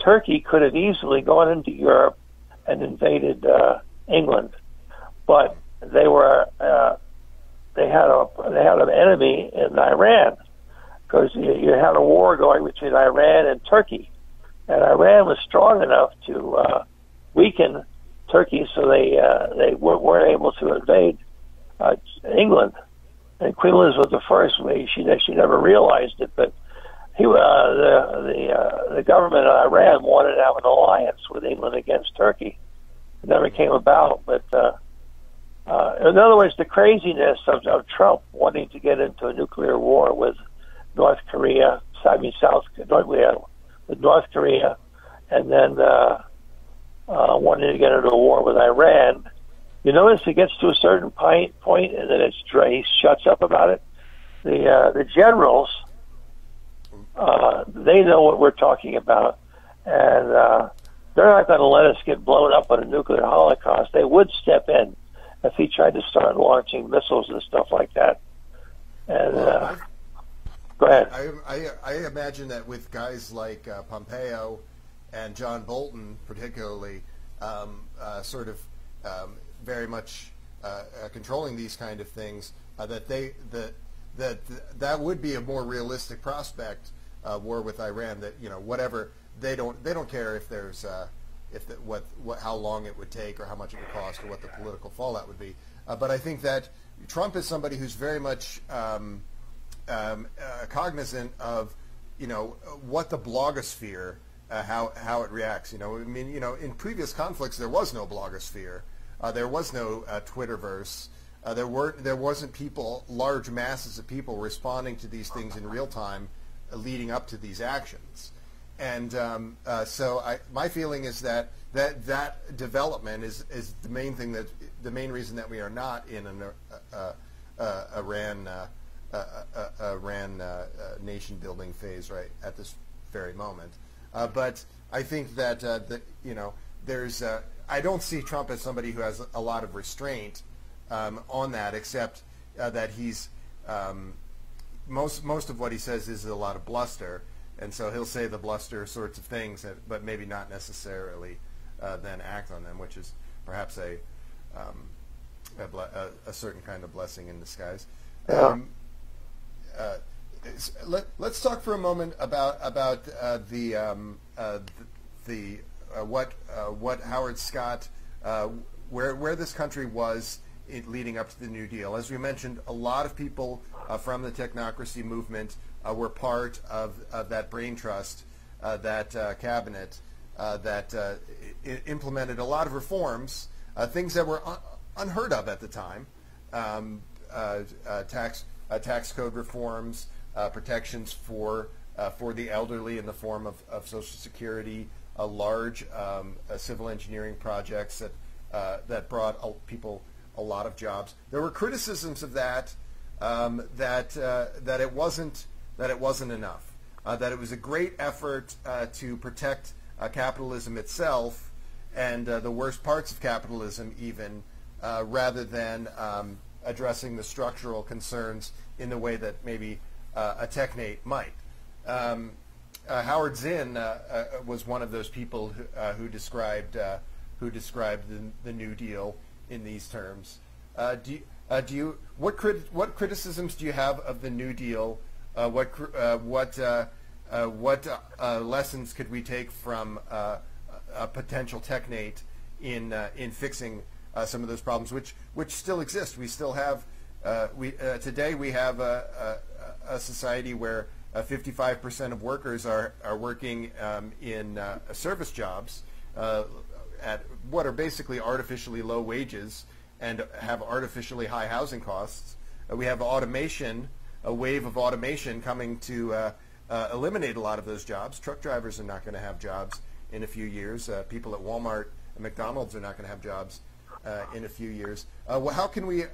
Turkey could have easily gone into Europe and invaded England, but they had an enemy in Iran, because you had a war going between Iran and Turkey, and Iran was strong enough to weaken Turkey, so they weren't able to invade England. And Queen Elizabeth I, she never realized it, but the government of Iran wanted to have an alliance with England against Turkey. It never came about, but in other words, the craziness of Trump wanting to get into a nuclear war with North Korea, with North Korea, and then wanting to get into a war with Iran. You notice it gets to a certain point, and then he shuts up about it. The generals, they know what we're talking about, and they're not going to let us get blown up on a nuclear holocaust. They would step in if he tried to start launching missiles and stuff like that. And go ahead. I imagine that with guys like Pompeo and John Bolton, particularly, very much controlling these kind of things, that would be a more realistic prospect, war with Iran. That whatever they don't care if there's how long it would take or how much it would cost or what the political fallout would be. But I think that Trump is somebody who's very much cognizant of what the blogosphere, how it reacts. In previous conflicts there was no blogosphere. There was no Twitterverse. There wasn't large masses of people responding to these things in real time, leading up to these actions. And so my feeling is that development is the main thing, the main reason that we are not in an Iran nation building phase right at this very moment. But I think that there's I don't see Trump as somebody who has a lot of restraint on that, except that he's most of what he says is a lot of bluster, and so he'll say the bluster sorts of things, but maybe not necessarily then act on them, which is perhaps a certain kind of blessing in disguise. Yeah. Let's talk for a moment about what Howard Scott, where this country was leading up to the New Deal. As we mentioned, a lot of people from the Technocracy Movement were part of that brain trust, that cabinet that implemented a lot of reforms, things that were unheard of at the time, tax code reforms, protections for the elderly in the form of Social Security, large civil engineering projects that brought people a lot of jobs. There were criticisms of that that it wasn't enough. That it was a great effort to protect capitalism itself and the worst parts of capitalism, even rather than addressing the structural concerns in the way that maybe a technate might. Howard Zinn was one of those people who described the New Deal in these terms. What criticisms do you have of the New Deal? What lessons could we take from a potential technate in fixing some of those problems, which still exist? We still have today we have a society where 55% of workers are working in service jobs at what are basically artificially low wages and have artificially high housing costs. We have automation, a wave of automation coming to eliminate a lot of those jobs. Truck drivers are not going to have jobs in a few years. People at Walmart and McDonald's are not going to have jobs in a few years. How can we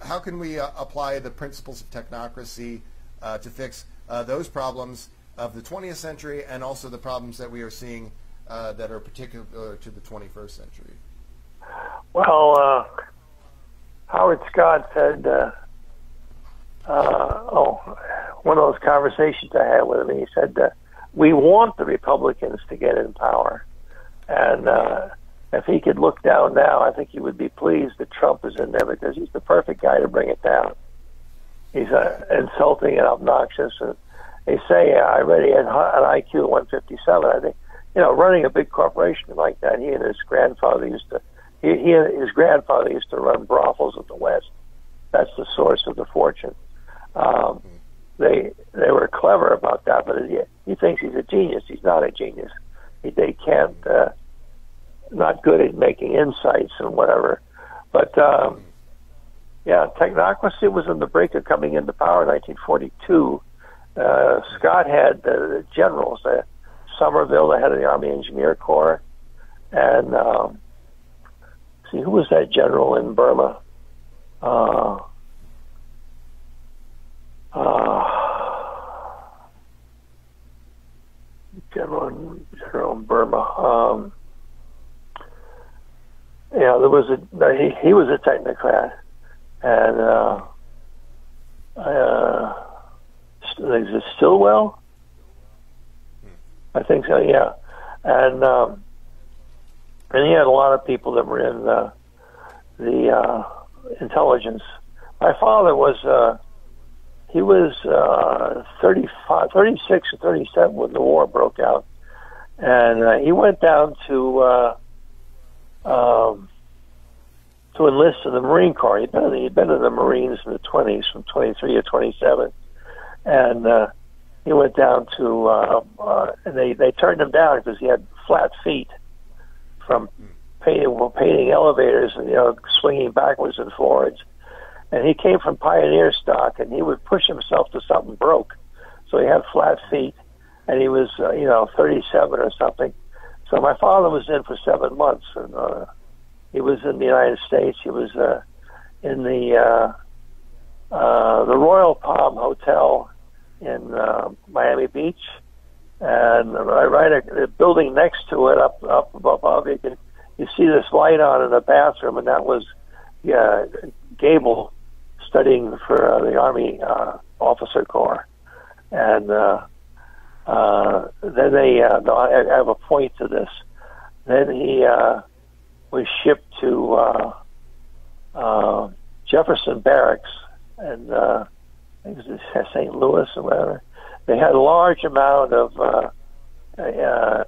apply the principles of technocracy to fix those problems of the 20th century and also the problems that we are seeing that are particular to the 21st century? Well, Howard Scott said, one of those conversations I had with him, he said, we want the Republicans to get in power. And if he could look down now, I think he would be pleased that Trump is in there because he's the perfect guy to bring it down. He's insulting and obnoxious. And they say, I read he had an IQ of 157. I think, running a big corporation like that, he and his grandfather used to run brothels in the West. That's the source of the fortune. They were clever about that, but he thinks he's a genius. He's not a genius. They can't, not good at making insights and whatever. But, technocracy was on the brink of coming into power in 1942. Scott had the generals, Somerville, the head of the Army Engineer Corps, and who was that general in Burma? General in Burma. There was he was a technocrat, and is it Stilwell? I think so. Yeah, and he had a lot of people that were in the intelligence. My father was. He was 36 or 37 when the war broke out, and he went down to enlist in the Marine Corps. He'd been in the Marines in the 20s, from 23 to 27, and he went down to and they turned him down because he had flat feet from painting elevators and swinging backwards and forwards. And he came from pioneer stock, and he would push himself till something broke. So he had flat feet, and he was, 37 or something. So my father was in for 7 months, and he was in the United States. He was in the Royal Palm Hotel in Miami Beach, and the building next to it, up above, you see this light on in the bathroom, and that was Gable, studying for the Army Officer Corps. And then I have a point to this. Then he was shipped to Jefferson Barracks, and I think it was St. Louis or whatever. They had a large amount of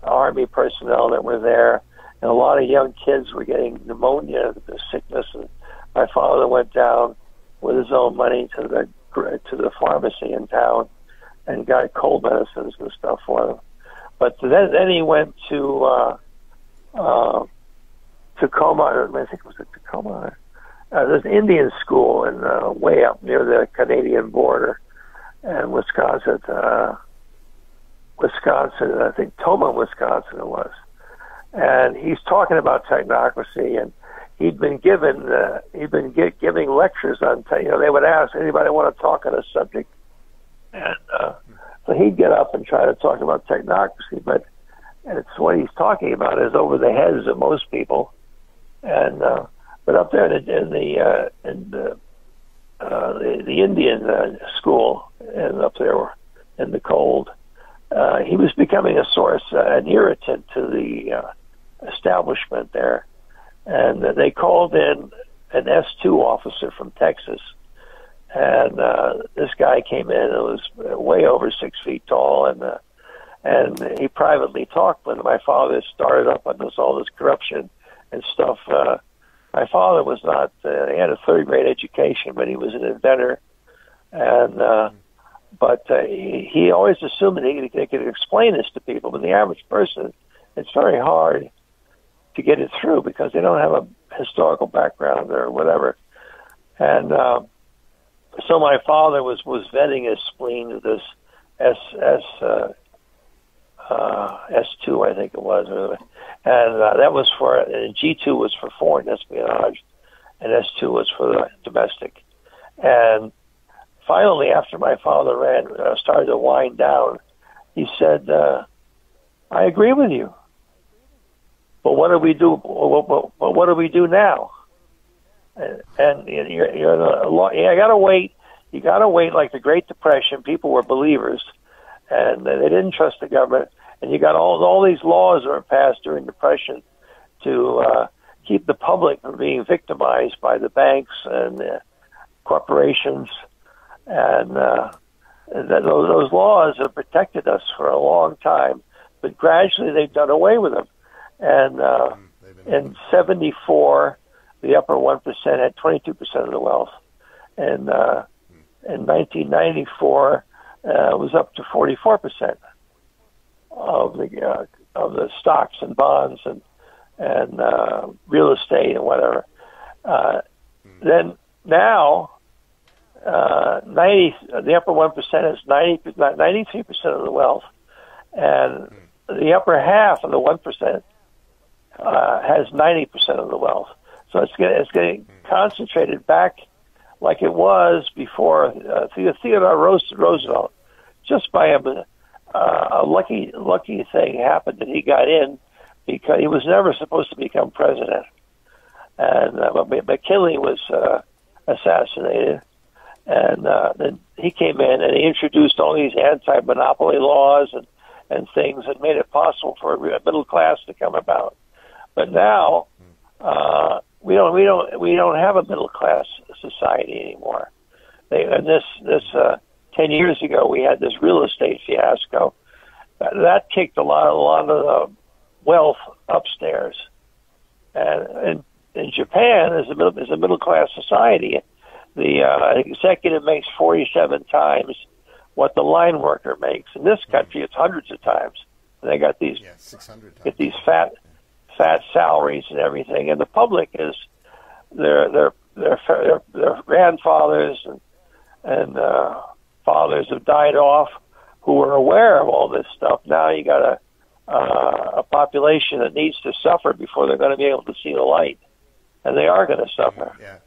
Army personnel that were there, and a lot of young kids were getting pneumonia, the sickness. And my father went down with his own money to the pharmacy in town and got cold medicines and stuff for them. But then he went to Tacoma. I think it was at Tacoma. There's an Indian school in way up near the Canadian border, and Wisconsin. I think Toma, Wisconsin it was. And he's talking about technocracy, and he'd been giving lectures on, they would ask, anybody want to talk on a subject? And so he'd get up and try to talk about technocracy, but it's what he's talking about is over the heads of most people. And but up there in the Indian school, and up there in the cold, he was becoming a source, an irritant to the establishment there. And they called in an S2 officer from Texas. And this guy came in and was way over 6 feet tall. And he privately talked with him. My father started up on all this corruption and stuff. My father was not, he had a third grade education, but he was an inventor. And, but he always assumed that he could explain this to people. But the average person, it's very hard to get it through because they don't have a historical background or whatever. And so my father was venting his spleen to this S2, I think it was. And that was for, and G2 was for foreign espionage, and S2 was for the domestic. And finally, after my father started to wind down, he said, "I agree with you, but what do we do? What do we do now?" And you gotta wait. You gotta wait. Like the Great Depression, people were believers, and they didn't trust the government. And you got all these laws that were passed during Depression to keep the public from being victimized by the banks and corporations, and those laws have protected us for a long time. But gradually, they've done away with them. And in '74, the upper 1% had 22% of the wealth, and in 1994, it was up to 44% of the stocks and bonds and real estate and whatever. Then now, the upper 1% is 93% of the wealth, and the upper half of the 1% has 90% of the wealth. So it's getting concentrated back like it was before Theodore Roosevelt. Just by a lucky thing happened that he got in, because he was never supposed to become president. And McKinley was assassinated, and then he came in and he introduced all these anti-monopoly laws and things that made it possible for a middle class to come about. But now we don't have a middle class society anymore. And this 10 years ago, we had this real estate fiasco that kicked a lot of the wealth upstairs. And in Japan, is a middle class society. The executive makes 47 times what the line worker makes. In this country, it's hundreds of times. And they got these 600 times. Get these fat salaries and everything, and the public is their grandfathers and fathers have died off who were aware of all this stuff. Now you got a population that needs to suffer before they're going to be able to see the light, and they are going to suffer. Yeah,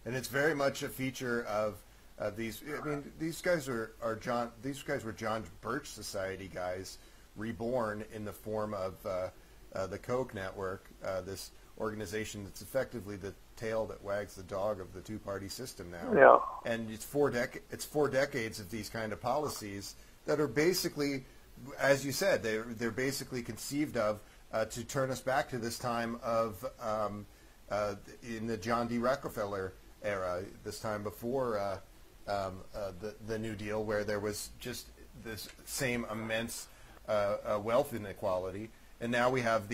and it's very much a feature of these. I mean, these guys were John Birch Society guys, reborn in the form of the Koch network, this organization that's effectively the tail that wags the dog of the two-party system now. Yeah. And it's four decades of these kind of policies that are basically, as you said, they're basically conceived of to turn us back to this time of in the John D. Rockefeller era, this time before the New Deal, where there was just this same immense wealth inequality, and now we have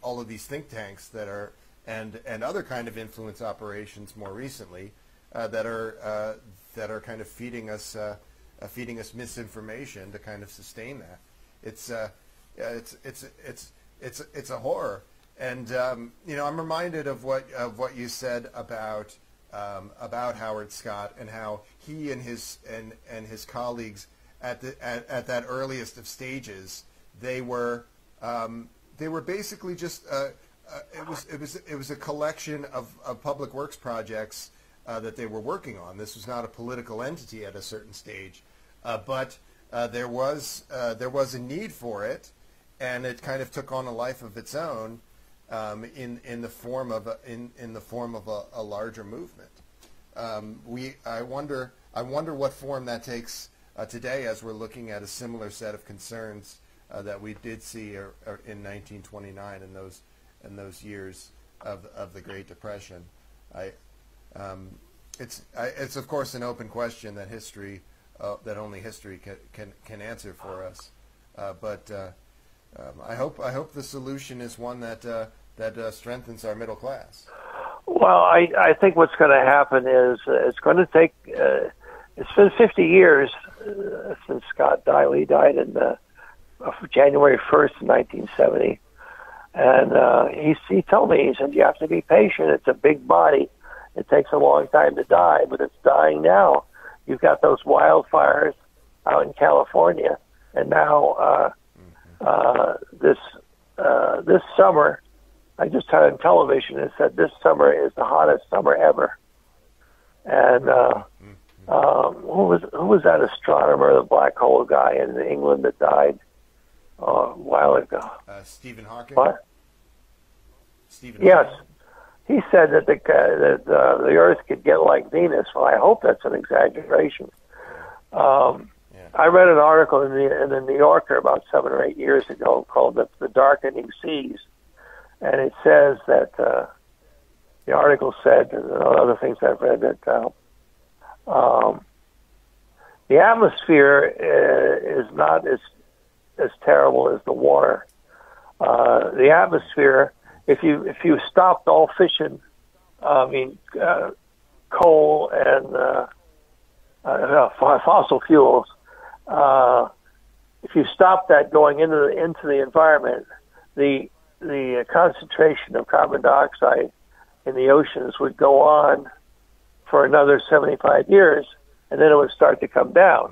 all of these think tanks that are and other kind of influence operations more recently that are kind of feeding us misinformation to kind of sustain that. It's a horror, and I'm reminded of what you said about Howard Scott and how he and his colleagues at that earliest of stages, they were basically just it was a collection of public works projects that they were working on. This was not a political entity at a certain stage, but there was a need for it, and it kind of took on a life of its own in the form of a larger movement. I wonder what form that takes today, as we're looking at a similar set of concerns that we did see in 1929 in those years of the Great Depression. It's of course an open question that that only history can answer for us. But I hope the solution is one that strengthens our middle class. Well, I think what's going to happen is it's going to take. It's been 50 years since Scott died. He died in January 1st, 1970, and he told me, he said, you have to be patient. It's a big body. It takes a long time to die, but it's dying now. You've got those wildfires out in California, and now this summer, I just heard on television, it said this summer is the hottest summer ever. And Who was that astronomer, the black hole guy in England that died a while ago? Stephen Hawking. What? Stephen Yes. Hawking. He said that the Earth could get like Venus. Well, I hope that's an exaggeration. I read an article in the New Yorker about 7 or 8 years ago called "The Darkening Seas," and it says that the article said, and other things I've read, that the atmosphere is not as terrible as the water. The atmosphere, if you stopped all fission, coal and fossil fuels, if you stop that going into the environment, the concentration of carbon dioxide in the oceans would go on for another 75 years, and then it would start to come down.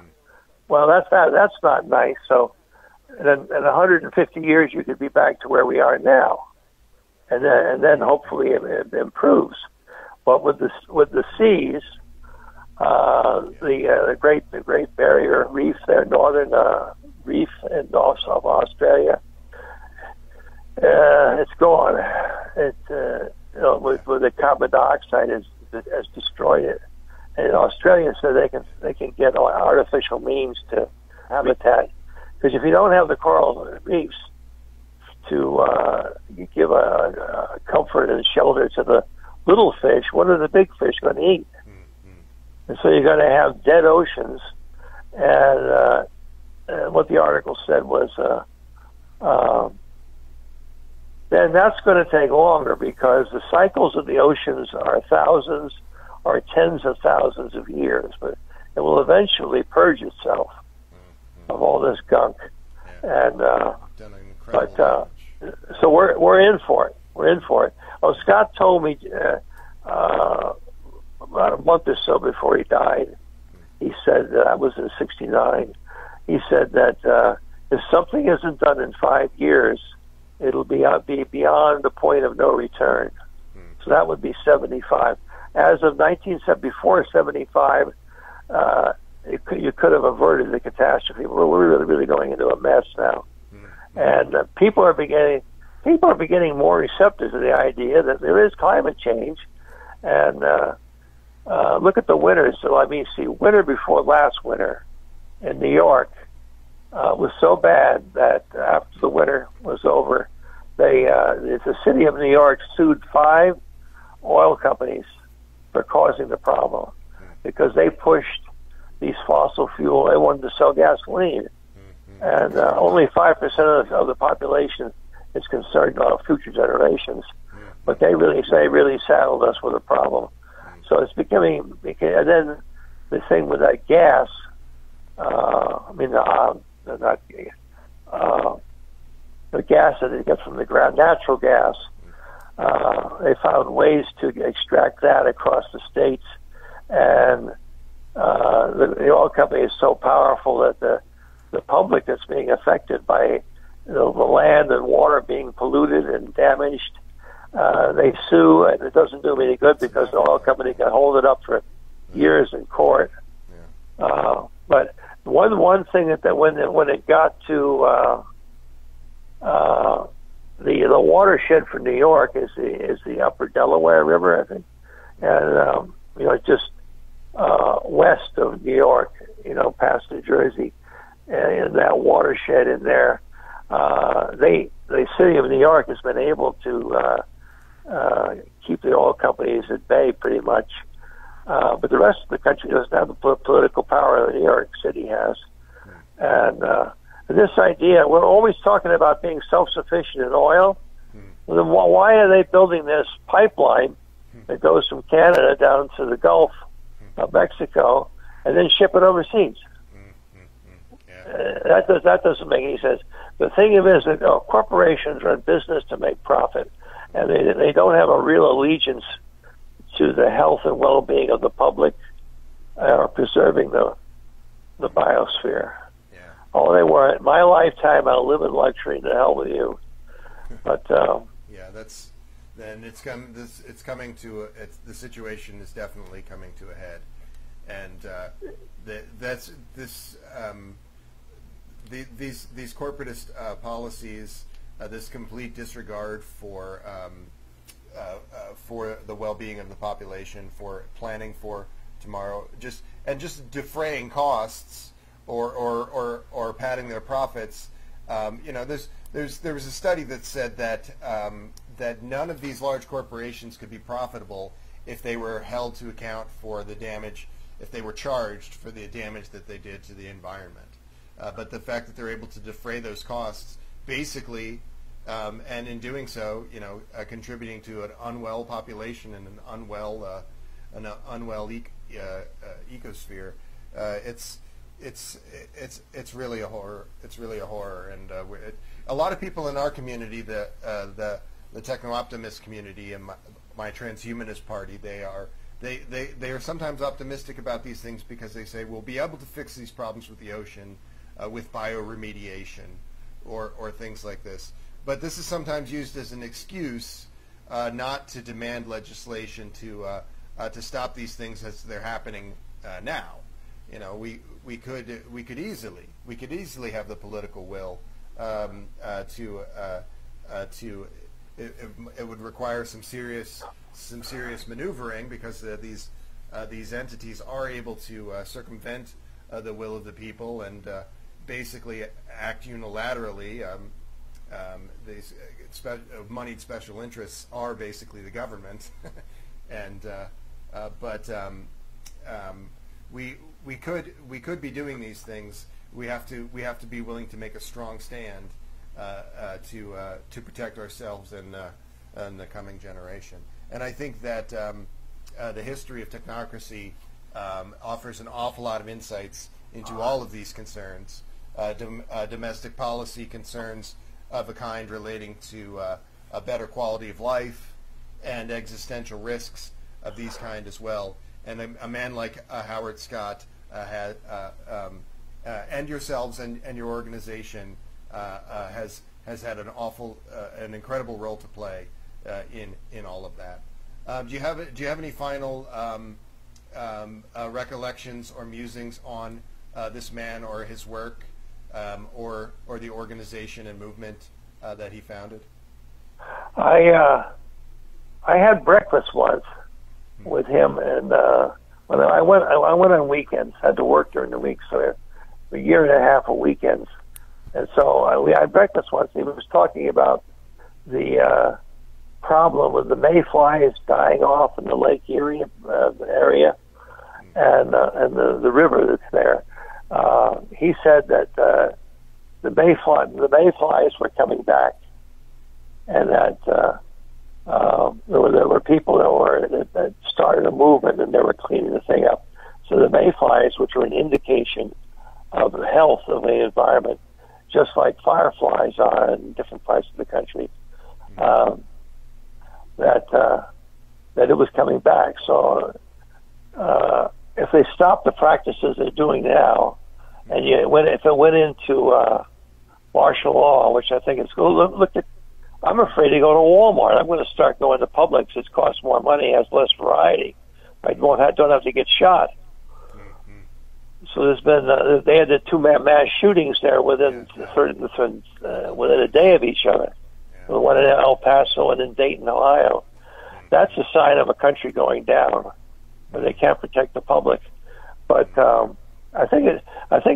Well, that's not nice. So, in 150 years, you could be back to where we are now, and then hopefully it improves. But with the seas, the Great Barrier Reef, their northern reef, and also of Australia, it's gone. With the carbon dioxide has destroyed it. And Australia said they can get artificial means to habitat, because if you don't have the coral reefs to give a comfort and shelter to the little fish, what are the big fish going to eat? And so you're going to have dead oceans. And what the article said was, then that's going to take longer, because the cycles of the oceans are thousands or tens of thousands of years, but it will eventually purge itself of all this gunk. And so we're in for it. We're in for it. Oh, Scott told me about a month or so before he died. He said that was in '69. He said that if something isn't done in 5 years, it'll be beyond the point of no return. So that would be 75. As of before 75, you could have averted the catastrophe. We're really going into a mess now, and people are beginning more receptive to the idea that there is climate change. And look at the winters. So winter before last winter in New York was so bad that after the winter was over, the city of New York sued 5 oil companies for causing the problem, because they pushed these fossil fuel. They wanted to sell gasoline, and only 5% of the population is concerned about future generations. But they really saddled us with a problem. So it's becoming, and then the thing with that gas. The gas that they get from the ground, natural gas. They found ways to extract that across the states, and the oil company is so powerful that the public that's being affected by the land and water being polluted and damaged, they sue, and it doesn't do them any good, because the oil company can hold it up for years in court. But one thing that when it got to the watershed for New York is the Upper Delaware River, I think, and just west of New York, past New Jersey, and in that watershed in there, the city of New York has been able to keep the oil companies at bay pretty much, but the rest of the country doesn't have the political power that New York City has, and this idea, we're always talking about being self-sufficient in oil. Well, then why are they building this pipeline that goes from Canada down to the Gulf of Mexico and then ship it overseas? That doesn't make any sense. The thing is that corporations run business to make profit, and they don't have a real allegiance to the health and well-being of the public or preserving the biosphere. Oh, they weren't. My lifetime, I'll live in luxury. To hell with you. But the situation is definitely coming to a head. and that's this. These corporatist policies, this complete disregard for the well-being of the population, for planning for tomorrow, just defraying costs or padding their profits. There was a study that said that that none of these large corporations could be profitable if they were held to account for the damage, if they were charged for the damage that they did to the environment. But the fact that they're able to defray those costs, basically, and in doing so, contributing to an unwell population and an unwell ecosphere, it's really a horror. It's really a horror, and a lot of people in our community, the techno-optimist community and my transhumanist party, they are sometimes optimistic about these things because they say we'll be able to fix these problems with the ocean with bioremediation or things like this. But this is sometimes used as an excuse not to demand legislation to stop these things as they're happening now. We could easily have the political will it would require some serious maneuvering, because these entities are able to circumvent the will of the people and basically act unilaterally. These moneyed special interests are basically the government, and we could be doing these things. We have to be willing to make a strong stand to protect ourselves and the coming generation. And I think that the history of technocracy offers an awful lot of insights into all of these concerns, domestic policy concerns of a kind relating to a better quality of life and existential risks of these kind as well. And a man like Howard Scott and yourselves and your organization has had an incredible role to play in all of that. Do you have any final recollections or musings on this man or his work, or the organization and movement that he founded? I had breakfast once with him, and when I went on weekends. Had to work during the week, so a year and a half of weekends. And so we had breakfast once. He was talking about the problem with the mayflies dying off in the Lake Erie area and the river that's there. He said that the mayflies were coming back, and that there were people that started a movement, and they were cleaning the thing up. So the mayflies, which were an indication of the health of the environment, just like fireflies are in different parts of the country, that it was coming back. So if they stop the practices they're doing now, and if it went into martial law, which I think it's look at. I'm afraid to go to Walmart. I'm going to start going to Publix. It costs more money, has less variety. I don't have to get shot. So there's been they had the two mass shootings there within within a day of each other. The one in El Paso and in Dayton, Ohio. That's a sign of a country going down, where they can't protect the public. But I think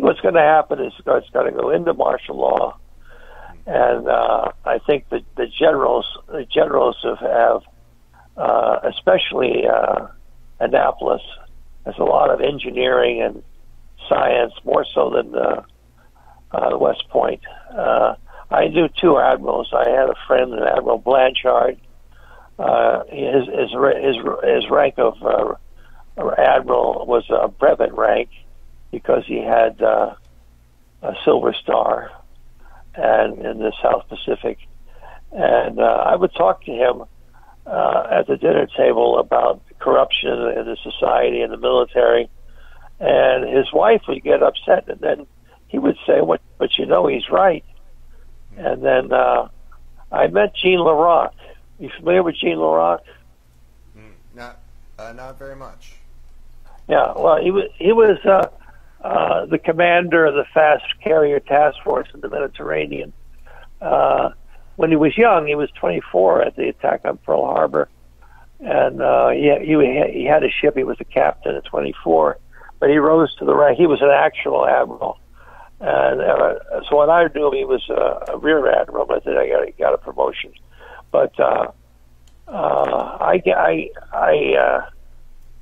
what's going to happen is it's going to go into martial law, and I think that the generals have especially Annapolis, has a lot of engineering and science, more so than West Point. I knew two admirals. I had a friend, Admiral Blanchard. His rank of admiral was a brevet rank because he had a Silver Star and in the South Pacific. And I would talk to him at the dinner table about corruption in the society and the military. And his wife would get upset, and then he would say, but he's right. And then I met Jean Larac. You familiar with Jean Larac? Not very much. Yeah, well, he was the commander of the Fast Carrier Task Force in the Mediterranean. When he was young, he was 24 at the attack on Pearl Harbor, and he had a ship. He was a captain at 24, but he rose to the rank. He was an actual admiral, and so when I knew him, he was a rear admiral. But then I got a promotion. But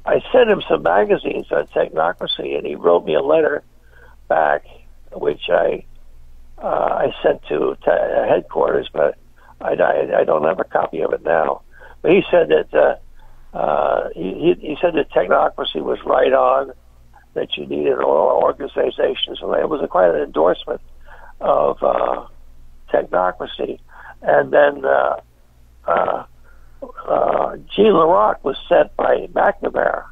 I sent him some magazines on Technocracy, and he wrote me a letter back, which I sent to headquarters, but I don't have a copy of it now. But he said that he said that Technocracy was right on, that you needed organizations, and it was quite an endorsement of Technocracy. And then Gene LaRocque was sent by McNamara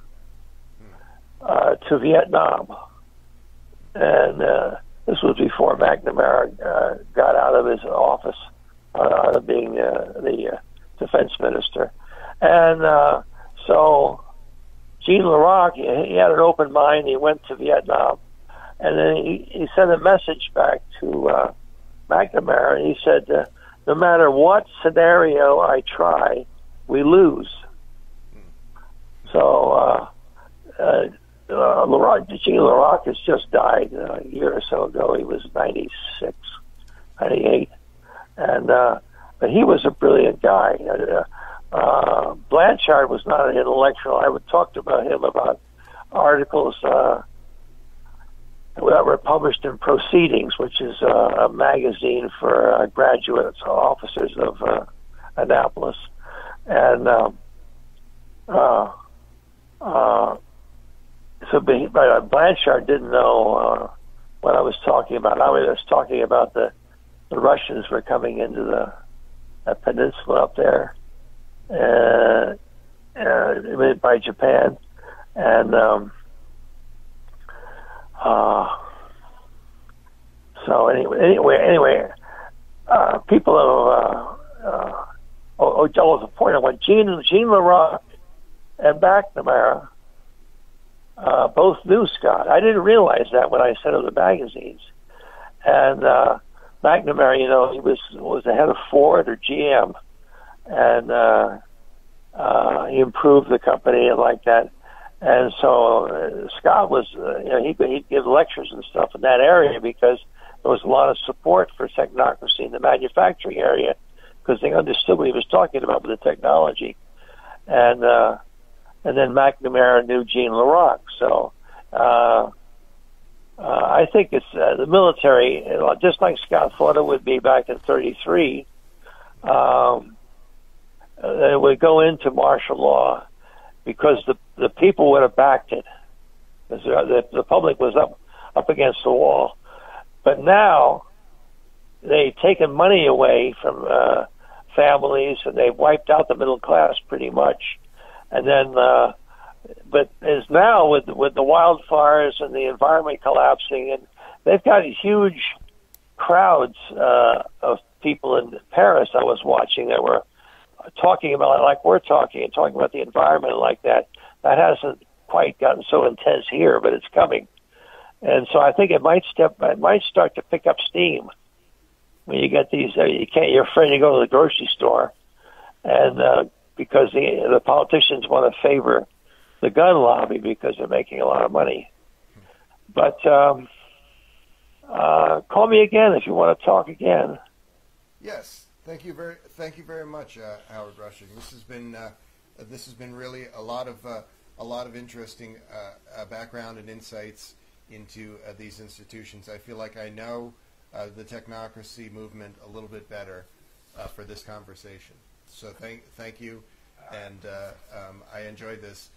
to Vietnam, and this was before McNamara got out of his office, out of being the defense minister. And so Gene LaRocque, he had an open mind. He went to Vietnam, and then he sent a message back to McNamara, and he said, no matter what scenario I try, we lose. So Gene LaRocque has just died a year or so ago. He was 96, 98. And but he was a brilliant guy. Blanchard was not an intellectual. I would talk about him about articles that were published in Proceedings, which is a magazine for graduates, officers of Annapolis. And but Blanchard didn't know what I was talking about. I was talking about the Russians were coming into the peninsula up there, by Japan, and so anyway, people have the point when Gene LaRocque and McNamara both knew Scott. I didn't realize that when I sent him the magazines. And McNamara, he was the head of Ford or GM, and he improved the company and like that. And so Scott was, he'd give lectures and stuff in that area because there was a lot of support for Technocracy in the manufacturing area because they understood what he was talking about with the technology. And then McNamara knew Gene LaRocque. So I think it's the military, just like Scott thought it would be back in 1933, it would go into martial law because the people would have backed it. The public was up against the wall. But now they've taken money away from families, and they've wiped out the middle class pretty much. And then, but as now with the wildfires and the environment collapsing, and they've got huge crowds of people in Paris I was watching that were talking about, like we're talking about the environment like that. That hasn't quite gotten so intense here, but it's coming. And so I think it might start to pick up steam when you get these. You're afraid to go to the grocery store, and because the politicians want to favor the gun lobby because they're making a lot of money. But call me again if you want to talk again. Yes, thank you very much, Howard Rushing. This has been really a lot of interesting background and insights into these institutions. I feel like I know the Technocracy movement a little bit better for this conversation. So thank you, and I enjoyed this.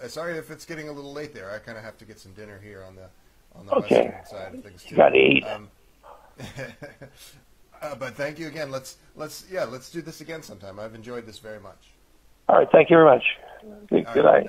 Sorry if it's getting a little late there. I kind of have to get some dinner here on the okay. western side of things too. You got to eat. But thank you again. Let's do this again sometime. I've enjoyed this very much. All right. Thank you very much. Good night.